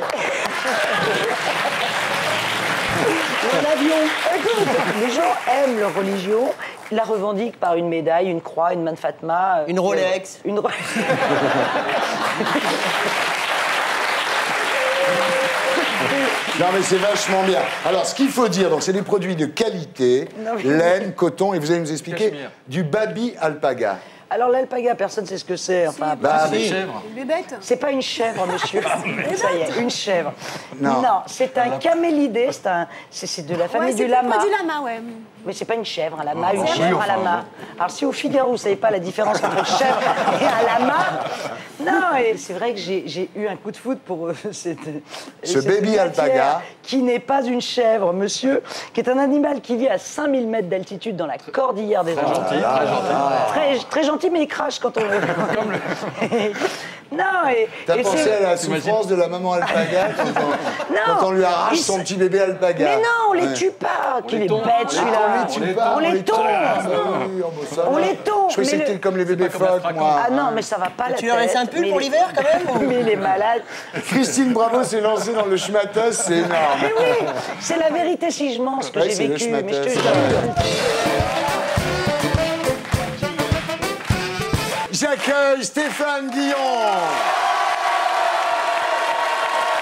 Speaker 2: L'avion.
Speaker 3: Écoute, les gens aiment leur religion, la revendiquent par une médaille, une croix, une main de Fatma.
Speaker 2: Une Rolex.
Speaker 3: Une Rolex.
Speaker 1: Non, mais c'est vachement bien. Alors, ce qu'il faut dire, donc, c'est des produits de qualité,
Speaker 3: Non, mais-
Speaker 1: laine, coton, et vous allez nous expliquer
Speaker 6: Cachemire.
Speaker 1: du baby alpaga.
Speaker 3: Alors l'alpaga, personne ne sait ce que c'est. Enfin,
Speaker 1: Bah,
Speaker 6: Des
Speaker 1: oui.
Speaker 6: chèvres.
Speaker 9: Une bébête.
Speaker 3: c'est pas une chèvre, monsieur. Ça y est, une chèvre.
Speaker 1: Non.
Speaker 3: C'est un camélidé, c'est de la famille du lama.
Speaker 9: Du lama, ouais.
Speaker 3: Mais c'est pas une chèvre, un lama, une
Speaker 6: oui,
Speaker 3: chèvre,
Speaker 6: enfin,
Speaker 3: un lama. Alors si au Figaro, vous savez pas la différence entre une chèvre et un lama, non, et c'est vrai que j'ai eu un coup de foudre pour cette
Speaker 1: baby
Speaker 3: matière
Speaker 1: alpaga.
Speaker 3: qui n'est pas une chèvre, monsieur, qui est un animal qui vit à 5000 mètres d'altitude dans la cordillère des Andes. Très gentil, mais il crache quand on le... Non,
Speaker 1: T'as
Speaker 3: et
Speaker 1: pensé
Speaker 3: c'est-
Speaker 1: à la souffrance de la maman alpaga quand on lui arrache
Speaker 3: il
Speaker 1: son
Speaker 3: se-
Speaker 1: petit bébé alpaga?
Speaker 3: Mais non, on les
Speaker 1: Ouais.
Speaker 3: tue pas, qu'il est
Speaker 6: tombe.
Speaker 3: bête
Speaker 1: On
Speaker 3: celui-là.
Speaker 1: les tue pas,
Speaker 3: On les tombe.
Speaker 1: Ah, oui, oh, bah, ça
Speaker 3: On
Speaker 1: va.
Speaker 3: les tombe,
Speaker 1: Je croyais que
Speaker 3: mais
Speaker 1: c'était
Speaker 3: le-
Speaker 1: comme les bébés
Speaker 6: pas comme la
Speaker 1: phoques, moi.
Speaker 3: Ah non, mais ça va pas la
Speaker 2: Tu
Speaker 3: tête.
Speaker 2: leur laisses un pull
Speaker 3: mais
Speaker 2: pour
Speaker 3: il-
Speaker 2: l'hiver, quand même, ou-
Speaker 3: Mais il est malade.
Speaker 1: Christine Bravo s'est lancée dans le schmatos, c'est énorme.
Speaker 3: Mais oui, c'est la vérité si je mens ce que
Speaker 1: Ouais,
Speaker 3: j'ai
Speaker 1: c'est le
Speaker 3: vécu.
Speaker 1: schmatos.
Speaker 3: Mais je te jure.
Speaker 1: J'accueille Stéphane Guillon.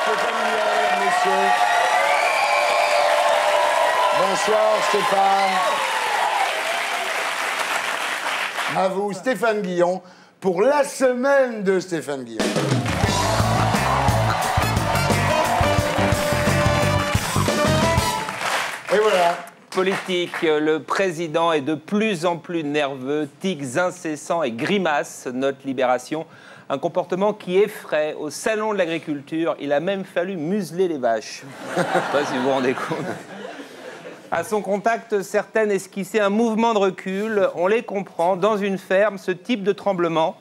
Speaker 1: Stéphane Guillon, mesdames, messieurs. Bonsoir Stéphane. À vous, Stéphane Guillon, pour la semaine de Stéphane Guillaume. Et voilà.
Speaker 12: Politique, le président est de plus en plus nerveux, tics incessants et grimaces, note Libération. Un comportement qui effraie. Au salon de l'agriculture, il a même fallu museler les vaches. Je ne sais pas si vous vous rendez compte. À son contact, certaines esquissaient un mouvement de recul. On les comprend. Dans une ferme, ce type de tremblement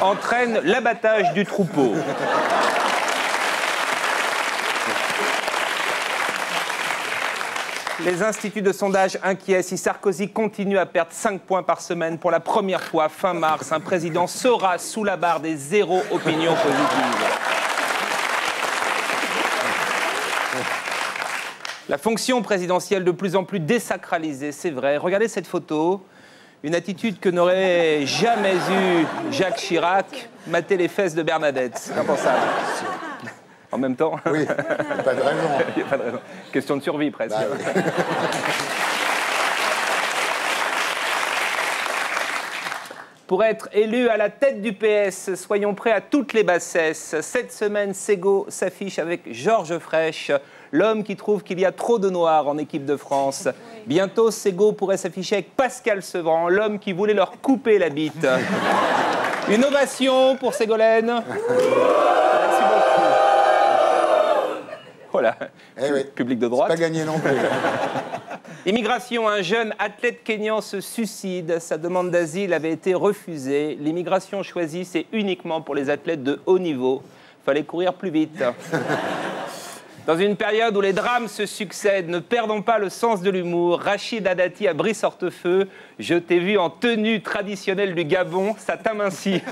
Speaker 12: entraîne l'abattage du troupeau. Les instituts de sondage inquiets. Si Sarkozy continue à perdre 5 points par semaine, pour la première fois, fin mars, un président sera sous la barre des 0 opinions positives. La fonction présidentielle de plus en plus désacralisée, c'est vrai. Regardez cette photo. Une attitude que n'aurait jamais eue Jacques Chirac, mater les fesses de Bernadette. C'est impensable. En même temps.
Speaker 1: Oui, pas de raison.
Speaker 12: Il n'y a pas de raison. Question de survie, presque. Bah, oui. Pour être élu à la tête du PS, soyons prêts à toutes les bassesses. Cette semaine, Sego s'affiche avec Georges Frêche, l'homme qui trouve qu'il y a trop de noirs en équipe de France. Bientôt, Sego pourrait s'afficher avec Pascal Sevran, l'homme qui voulait leur couper la bite. Une ovation pour Ségolène. Merci beaucoup. Voilà,
Speaker 1: oui.
Speaker 12: Public de droite.
Speaker 1: Pas gagné non plus.
Speaker 12: Immigration, un jeune athlète kényan se suicide. Sa demande d'asile avait été refusée. L'immigration choisie, c'est uniquement pour les athlètes de haut niveau. Fallait courir plus vite. Dans une période où les drames se succèdent, ne perdons pas le sens de l'humour. Rachid Hadati à Brice-Hortefeux. Je t'ai vu en tenue traditionnelle du Gabon, ça t'amincit.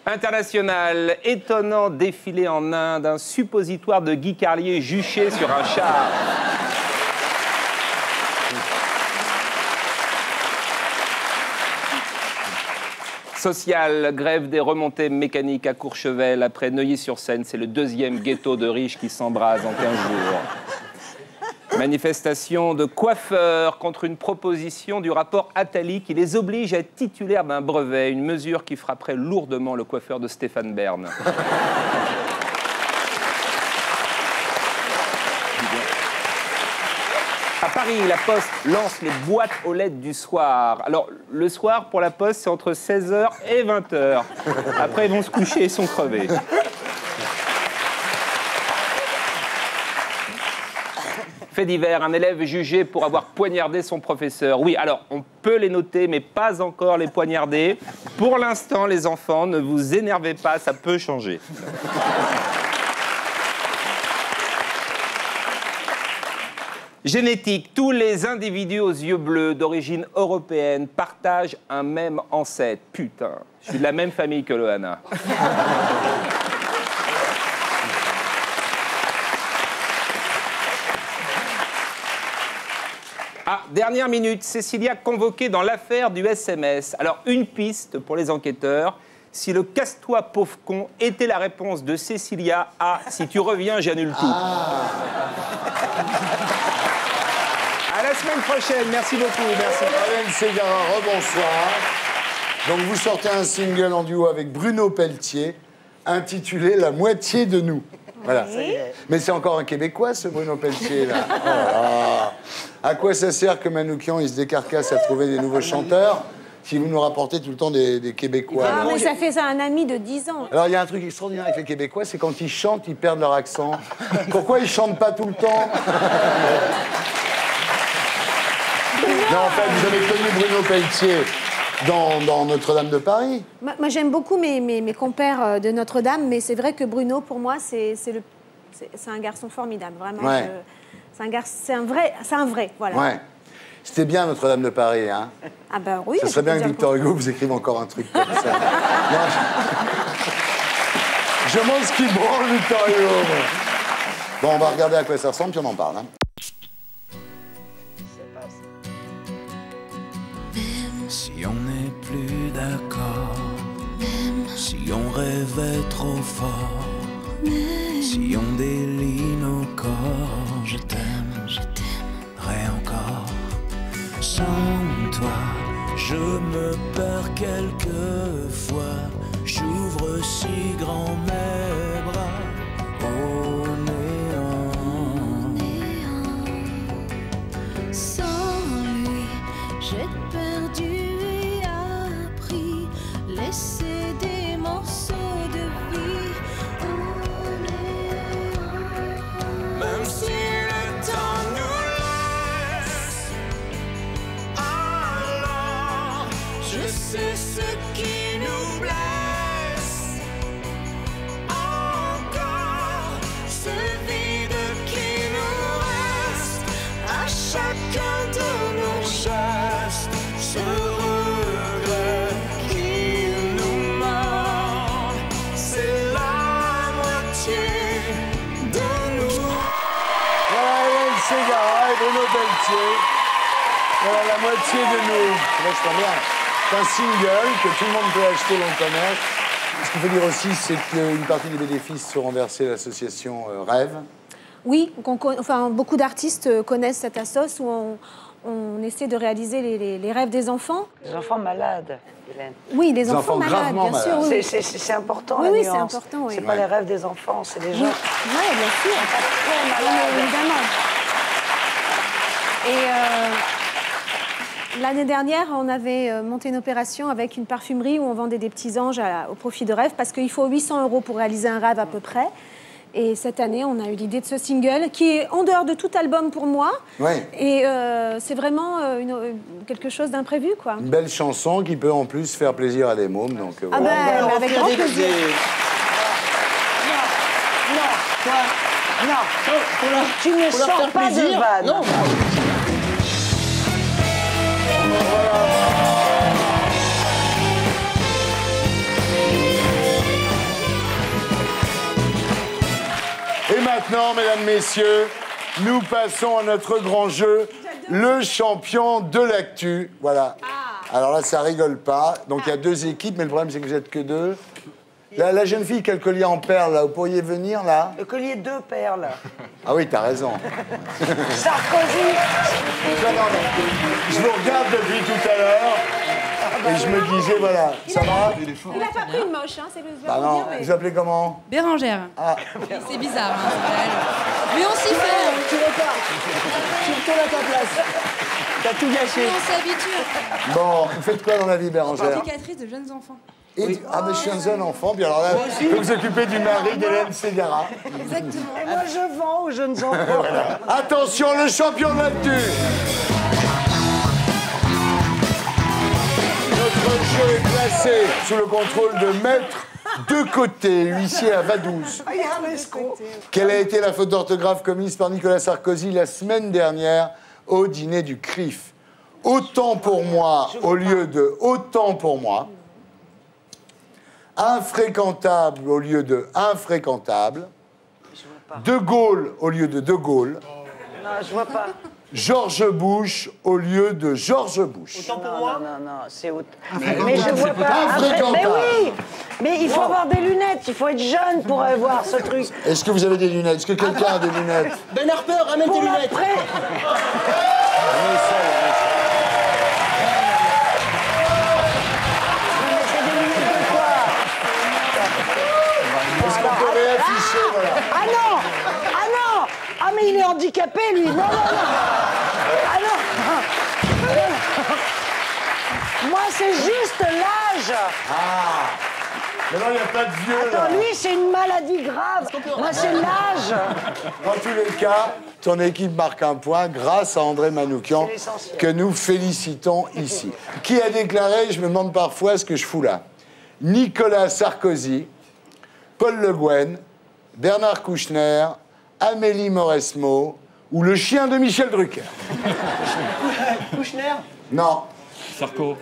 Speaker 12: International, étonnant défilé en Inde, un suppositoire de Guy Carlier juché sur un char. Social, grève des remontées mécaniques à Courchevel. Après Neuilly-sur-Seine, c'est le 2e ghetto de riches qui s'embrase en 15 jours. Manifestation de coiffeurs contre une proposition du rapport Attali qui les oblige à être titulaires d'un brevet, une mesure qui frapperait lourdement le coiffeur de Stéphane Bern. À Paris, la Poste lance les boîtes aux lettres du soir. Alors, le soir, pour la Poste, c'est entre 16h et 20h. Après, ils vont se coucher et sont crevés. Fait divers, un élève jugé pour avoir poignardé son professeur. Oui, alors, on peut les noter, mais pas encore les poignarder. Pour l'instant, les enfants, ne vous énervez pas, ça peut changer. Génétique, tous les individus aux yeux bleus d'origine européenne partagent un même ancêtre. Putain, je suis de la même famille que Loana. Ah, dernière minute, Cécilia convoquée dans l'affaire du SMS. Alors, une piste pour les enquêteurs. Si le casse-toi pauvre con était la réponse de Cécilia à si tu reviens, j'annule tout. À la semaine prochaine, merci beaucoup. Merci.
Speaker 1: Hélène Ségara, rebonsoir. Donc vous sortez un single en duo avec Bruno Pelletier, intitulé La moitié de nous. Voilà. Mais c'est encore un Québécois, ce Bruno Pelletier, là. Oh là là. À quoi ça sert que Manoukian, il se décarcasse à trouver des nouveaux chanteurs si vous nous rapportez tout le temps des Québécois?
Speaker 9: Ah, mais ça fait ça un ami de 10 ans.
Speaker 1: Alors, il y a un truc extraordinaire avec les Québécois, c'est quand ils chantent, ils perdent leur accent. Pourquoi ils chantent pas tout le temps? Non, en fait, vous avez connu Bruno Pelletier dans Notre-Dame de Paris.
Speaker 9: Moi, j'aime beaucoup mes compères de Notre-Dame, mais c'est vrai que Bruno, pour moi, c'est un garçon formidable, vraiment.
Speaker 1: Ouais.
Speaker 9: C'est un vrai, voilà.
Speaker 1: Ouais. C'était bien Notre-Dame de Paris, hein?
Speaker 9: Ah ben oui.
Speaker 1: Ça serait bien que Victor Hugo vous écrive encore un truc comme ça. Non, je demande ce qu'il branle, Victor Hugo. Bon, on va regarder à quoi ça ressemble, puis on en parle. Hein.
Speaker 13: Même si on n'est plus d'accord, même si on rêvait trop fort, même si on délie nos corps, je t'aimerais encore. sans toi, je me perds quelquefois. J'ouvre si grand mes bras au néant.
Speaker 4: Sans lui, j'ai perdu et appris, laisser des morceaux de vie au néant.
Speaker 13: Même si le temps nous laisse, alors je sais ce qui nous blesse. Encore ce vide qui nous reste à chacun de nos gestes, ce regret qui nous manque, c'est la moitié de nous.
Speaker 1: Voilà Hélène Ségara et Bruno Pelletier. Voilà la moitié de nous. Vachement bien. C'est un single que tout le monde peut acheter dans le commerce. Ce qu'il faut dire aussi, c'est qu'une partie des bénéfices seront versés à l'association Rêve.
Speaker 9: Oui, beaucoup d'artistes connaissent cette assoce où on essaie de réaliser les rêves des enfants.
Speaker 3: Les enfants malades, Hélène.
Speaker 9: Oui, les enfants malades, bien sûr. Oui.
Speaker 3: C'est important,
Speaker 9: oui,
Speaker 3: la
Speaker 9: oui,
Speaker 3: nuance.
Speaker 9: c'est important. Oui.
Speaker 3: C'est pas les rêves des enfants, c'est les gens.
Speaker 9: Oui, bien sûr. Évidemment. Et l'année dernière, on avait monté une opération avec une parfumerie où on vendait des petits anges au profit de Rêve parce qu'il faut 800 € pour réaliser un rêve à peu près. Et cette année, on a eu l'idée de ce single qui est en dehors de tout album pour moi.
Speaker 1: Ouais.
Speaker 9: Et c'est vraiment quelque chose d'imprévu, quoi.
Speaker 1: Une belle chanson qui peut en plus faire plaisir à des mômes. Donc,
Speaker 9: Ah
Speaker 1: voilà.
Speaker 9: ben, avec grand plaisir.
Speaker 3: Non, tu ne sors pas de vanne.
Speaker 2: Non.
Speaker 1: Et maintenant, mesdames, messieurs, nous passons à notre grand jeu, le champion de l'actu. Voilà. Alors là, ça rigole pas. Donc il y a deux équipes, mais le problème, c'est que vous êtes que deux. La jeune fille qui a le collier en perles, là, vous pourriez venir, là?
Speaker 3: Le collier de perles.
Speaker 1: Ah oui, t'as raison.
Speaker 3: Sarkozy.
Speaker 1: Non, je vous regarde depuis tout à l'heure et je me disais, voilà, ça va?
Speaker 9: Il n'a pas pris une moche, hein, c'est le
Speaker 1: Bah non, vous appelez comment?
Speaker 14: Bérangère.
Speaker 1: Ah.
Speaker 14: C'est bizarre, hein, c'est pas elle. Mais on s'y fait.
Speaker 2: Tu repars. Tu retournes à ta place. T'as tout gâché.
Speaker 14: On s'habitue.
Speaker 1: Bon, vous faites quoi dans la vie, Bérangère?
Speaker 14: Éducatrice de jeunes enfants.
Speaker 1: Et, ah, mais je suis un jeune enfant, puis alors là, je peux vous occuper du mari d'Hélène Ségara.
Speaker 14: Exactement.
Speaker 3: Et moi, je vends aux jeunes enfants.
Speaker 1: Voilà. Attention, le champion de l'actu. Notre jeu est placé sous le contrôle de Maître Decoté, huissier à Vaduz. Quelle a été la faute d'orthographe commise par Nicolas Sarkozy la semaine dernière au dîner du CRIF? Autant pour moi au lieu de autant pour moi. Infréquentable au lieu de infréquentable. De Gaulle au lieu de De Gaulle.
Speaker 3: Non, je vois pas.
Speaker 1: George Bush au lieu de George Bush.
Speaker 2: Autant pour moi.
Speaker 3: Non, c'est autre. Mais je vois pas.
Speaker 1: Infréquentable.
Speaker 3: Mais oui. Mais il faut avoir des lunettes. Il faut être jeune pour voir ce truc.
Speaker 1: Est-ce que vous avez des lunettes? Est-ce que quelqu'un a des lunettes?
Speaker 2: Ben Harper, ramène tes
Speaker 3: Pour
Speaker 2: lunettes.
Speaker 3: l'après.
Speaker 1: Est-ce qu'on peut réafficher, voilà.
Speaker 3: Ah non. Ah non. Ah mais il est handicapé lui. Non, non, non. Ah non. Moi c'est juste l'âge.
Speaker 1: Ah. Mais non, il n'y a pas de vieux, là.
Speaker 3: Attends, lui c'est une maladie grave. Moi c'est l'âge.
Speaker 1: Dans tous les cas, ton équipe marque un point grâce à André Manoukian,
Speaker 3: C'est l'essentiel.
Speaker 1: que nous félicitons ici. Qui a déclaré, je me demande parfois ce que je fous là, Nicolas Sarkozy, Paul Le Guen, Bernard Kouchner, Amélie Mauresmo ou le chien de Michel Drucker.
Speaker 2: Kouchner.
Speaker 1: Non.
Speaker 6: Sarko.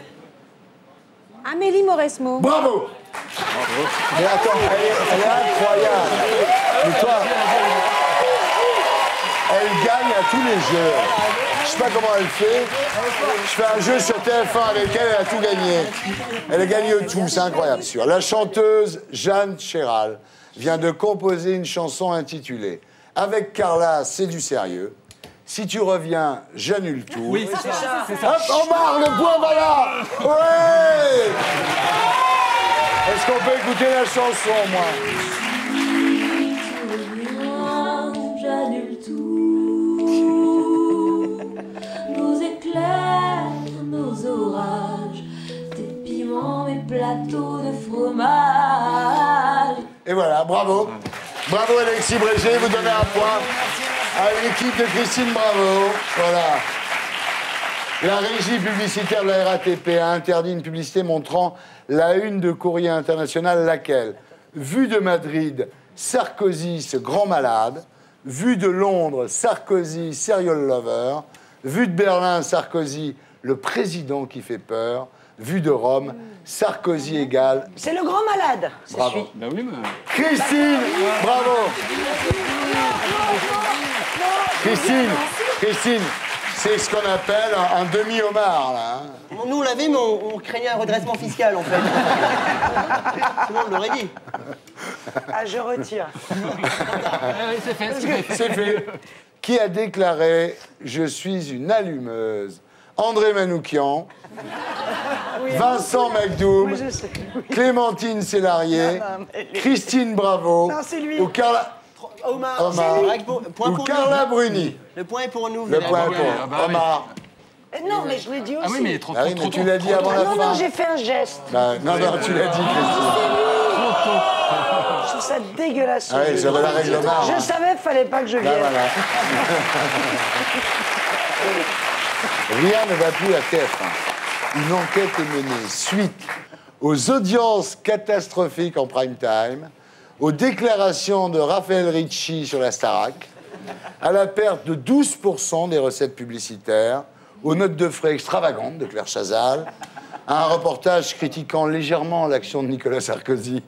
Speaker 9: Amélie Mauresmo.
Speaker 1: Bravo. Mais attends, elle est incroyable. Mais toi, elle gagne à tous les jeux. Je sais pas comment elle fait. Je fais un jeu sur TF1 avec elle, elle a tout gagné. Elle a gagné tout, c'est incroyable. Sûr. La chanteuse Jeanne Chéral vient de composer une chanson intitulée « Avec Carla, c'est du sérieux ». Si tu reviens, j'annule tout.
Speaker 6: Oui, c'est ça.
Speaker 1: Hop, Omar, le point, voilà. Ouais. Est-ce qu'on peut écouter la chanson, moi?
Speaker 4: J'annule tout. Nos éclairs, nos orages, tes piments, mes plateaux de fromage.
Speaker 1: Et voilà, bravo. Bravo Alexis Bréger, vous donnez un point à l'équipe de Christine Bravo. Voilà. La régie publicitaire de la RATP a interdit une publicité montrant la une de Courrier International, laquelle, vue de Madrid, Sarkozy, ce grand malade, vue de Londres, Sarkozy, serial lover, vue de Berlin, Sarkozy, le président qui fait peur, vue de Rome, Sarkozy égale...
Speaker 3: C'est le grand malade.
Speaker 1: Bravo.
Speaker 6: Ben oui, mais...
Speaker 1: Christine, bravo. Christine, c'est ce qu'on appelle un demi-homard, là. Hein.
Speaker 2: Nous, on l'avait, mais on craignait un redressement fiscal, en fait. Sinon, on l'aurait dit.
Speaker 3: Ah, je retire.
Speaker 6: C'est fait,
Speaker 1: C'est fait. Qui a déclaré « Je suis une allumeuse » André Manoukian, Vincent McDoom, Clémentine Sélarié, Christine Bravo ou Carla...
Speaker 2: Omar.
Speaker 1: Ou Carla Bruni.
Speaker 2: Le point est pour nous.
Speaker 1: Le point est pour Omar.
Speaker 3: Non, mais je l'ai dit aussi.
Speaker 6: Ah oui, mais trop,
Speaker 1: mais tu l'as dit avant la fin.
Speaker 3: Non, j'ai fait un geste.
Speaker 1: Non, tu l'as dit, Christine.
Speaker 3: Je trouve ça dégueulasse.
Speaker 1: Ah oui, j'avais la règle Omar.
Speaker 3: Je savais, fallait pas que je vienne.
Speaker 1: Voilà. Rien ne va plus à TF1. Une enquête est menée suite aux audiences catastrophiques en prime time, aux déclarations de Raphaël Ricci sur la Starac, à la perte de 12% des recettes publicitaires, aux notes de frais extravagantes de Claire Chazal, à un reportage critiquant légèrement l'action de Nicolas Sarkozy,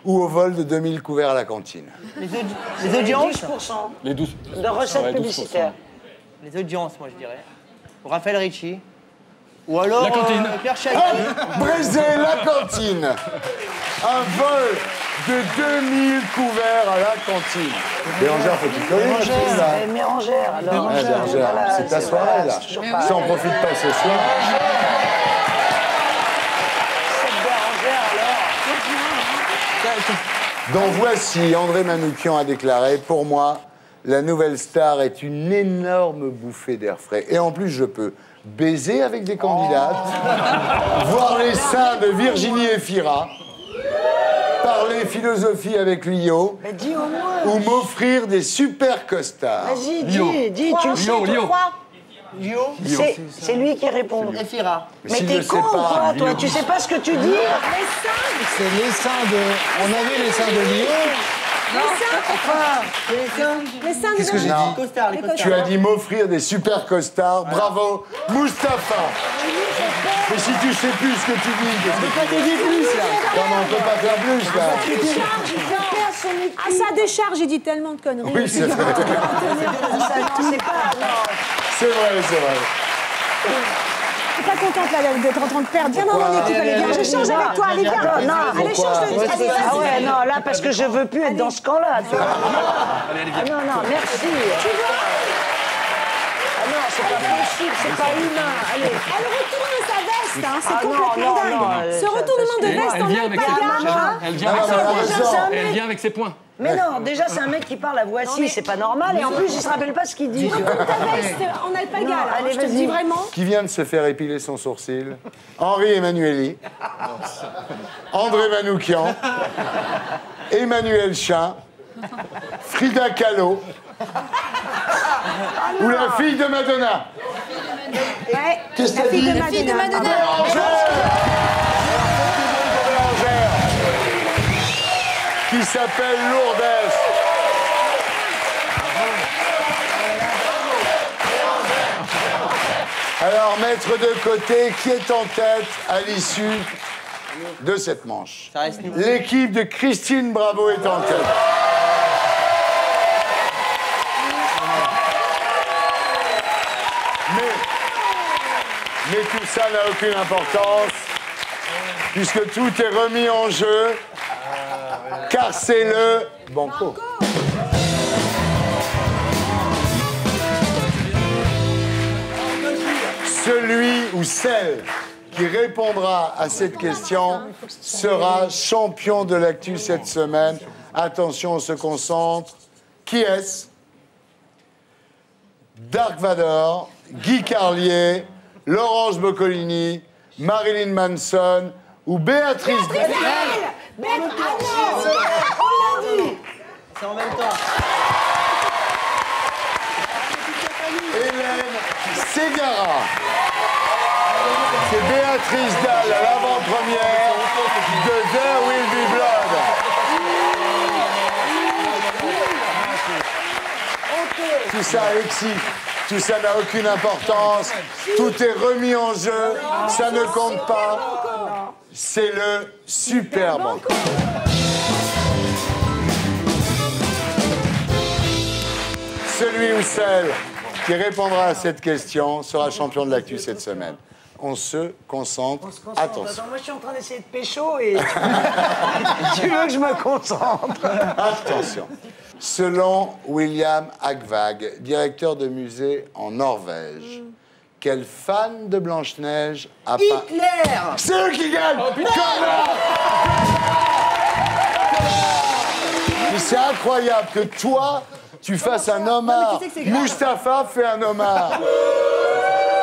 Speaker 1: ou au vol de 2000 couverts à la cantine.
Speaker 2: Les audiences
Speaker 3: 10%.
Speaker 6: Les 12.
Speaker 3: De recettes publicitaires.
Speaker 2: Les audiences, moi, je dirais. Raphaël Ricci. Ou alors
Speaker 6: la cantine.
Speaker 2: Claire Chazal.
Speaker 1: Brésil, la cantine. Un vol de 2000 couverts à la cantine. Bérangère, faut que tu connais là.
Speaker 3: Mérangère, alors.
Speaker 1: Bérangère, c'est ta soirée, là. Si on profite pas ce soir.
Speaker 3: Cette Bérangère, alors.
Speaker 1: Donc voici, André Manoukian a déclaré, pour moi, la nouvelle star est une énorme bouffée d'air frais. Et en plus, je peux baiser avec des candidates, voir les seins de Virginie Efira, parler philosophie avec Lio,
Speaker 3: dis au moins.
Speaker 1: ou m'offrir des super costards.
Speaker 3: Vas-y, dis, tu le sais,
Speaker 2: Lio.
Speaker 3: C'est lui qui répond.
Speaker 2: Efira.
Speaker 3: Mais t'es con ou quoi, toi? Tu sais pas ce que tu dis?
Speaker 5: C'est les seins de... On avait les seins de Lio.
Speaker 9: Les seins
Speaker 5: Qu'est-ce que j'ai dit?
Speaker 2: Costard, les costards.
Speaker 1: Tu as dit m'offrir des super costards. Bravo, Mustapha. Mais si tu sais plus ce que tu dis, qu'est-ce que tu dis plus là? Non, mais on peut pas faire plus là.
Speaker 9: À sa décharge, il dit tellement de conneries.
Speaker 1: Oui, c'est vrai. C'est vrai, c'est vrai.
Speaker 9: Je suis pas contente là d'être en train de perdre. Viens dans mon équipe, allez, viens, je change avec toi, allez, viens. Allez, change de allez,
Speaker 3: Ah ouais, non, là, parce que je veux plus être dans ce camp-là. Tu vois.
Speaker 6: Allez,
Speaker 3: Ah non, non, merci. Ah non, c'est pas possible, c'est pas humain. Allez.
Speaker 9: Elle retourne sa veste, hein, c'est
Speaker 3: Ah non,
Speaker 9: complètement
Speaker 3: non,
Speaker 9: dingue.
Speaker 3: non,
Speaker 9: Ce retournement de veste
Speaker 6: Elle
Speaker 9: en
Speaker 6: vient avec ses
Speaker 9: alpaga.
Speaker 6: Elle vient avec ses points.
Speaker 3: Mais non, déjà, c'est un mec qui parle à voix assis, c'est pas normal. Et en plus, il se rappelle pas ce qu'il dit.
Speaker 9: Retourne ta veste en alpaga,
Speaker 3: Non,
Speaker 9: là,
Speaker 3: allez,
Speaker 9: je te le
Speaker 3: vas-y.
Speaker 9: dis vraiment.
Speaker 1: Qui vient de se faire épiler son sourcil? Henri Emmanueli, André Manoukian, Emmanuel Chin, Frida Kahlo ou la fille de Madonna.
Speaker 9: Ouais,
Speaker 1: Qu'est-ce que
Speaker 9: la
Speaker 1: t'as
Speaker 9: fille
Speaker 1: dit?
Speaker 9: de Madonna.
Speaker 1: Qui s'appelle Lourdes. Alors, mettre de côté qui est en tête à l'issue de cette manche. L'équipe de Christine Bravo est en tête. Mais tout ça n'a aucune importance, puisque tout est remis en jeu, car c'est le Banco. Celui ou celle qui répondra à cette question sera champion de l'actu cette semaine. Attention, on se concentre. Qui est-ce? Dark Vador, Guy Carlier, Laurence Boccolini, Marilyn Manson ou Béatrice Dalle.
Speaker 2: C'est en même temps.
Speaker 1: Hélène Ségara. C'est Béatrice Dalle à l'avant-première de There Will Be Blood. Tout ça, Alexis, tout ça n'a aucune importance. Tout est remis en jeu. Ça ne compte pas. C'est le Super Banco. Celui ou celle qui répondra à cette question sera champion de l'actu cette semaine. On se concentre. Attention.
Speaker 3: Attends, moi, je suis en train d'essayer de pécho et tu veux que je me concentre.
Speaker 1: Attention. Selon William Hagvag, directeur de musée en Norvège, quel fan de Blanche-Neige a peint...
Speaker 2: Hitler.
Speaker 1: C'est eux qui gagnent. Mais c'est incroyable que toi, tu fasses un homard. Mustapha fait un homard.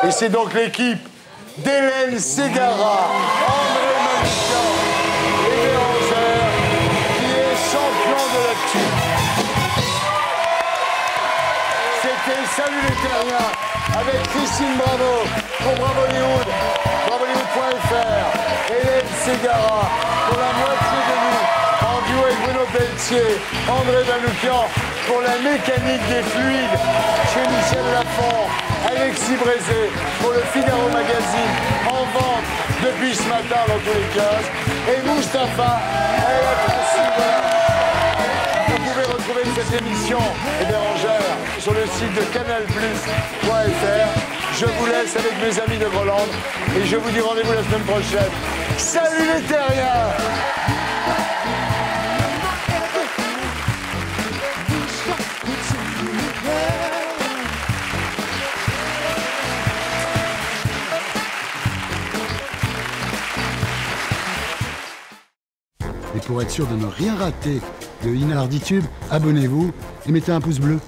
Speaker 1: Et c'est donc l'équipe d'Hélène Ségara, André Manoukian et Bérangère qui est champion de l'actu. C'était Salut les Terriens avec Christine Bravo pour Bravo Hollywood, bravohollywood.fr, Hélène Ségara pour la moitié de nous, en duo avec Bruno Pelletier, André Manoukian pour la mécanique des fluides chez Michel Lafon, Alexis Brézé pour le Figaro Magazine en vente depuis ce matin dans tous les kiosques, et Mustapha elle a voilà. Vous pouvez retrouver cette émission et Bérangère sur le site de canalplus.fr. Je vous laisse avec mes amis de Groland et je vous dis rendez-vous la semaine prochaine. Salut les terriens!
Speaker 15: Et pour être sûr de ne rien rater de Inarditube, abonnez-vous et mettez un pouce bleu.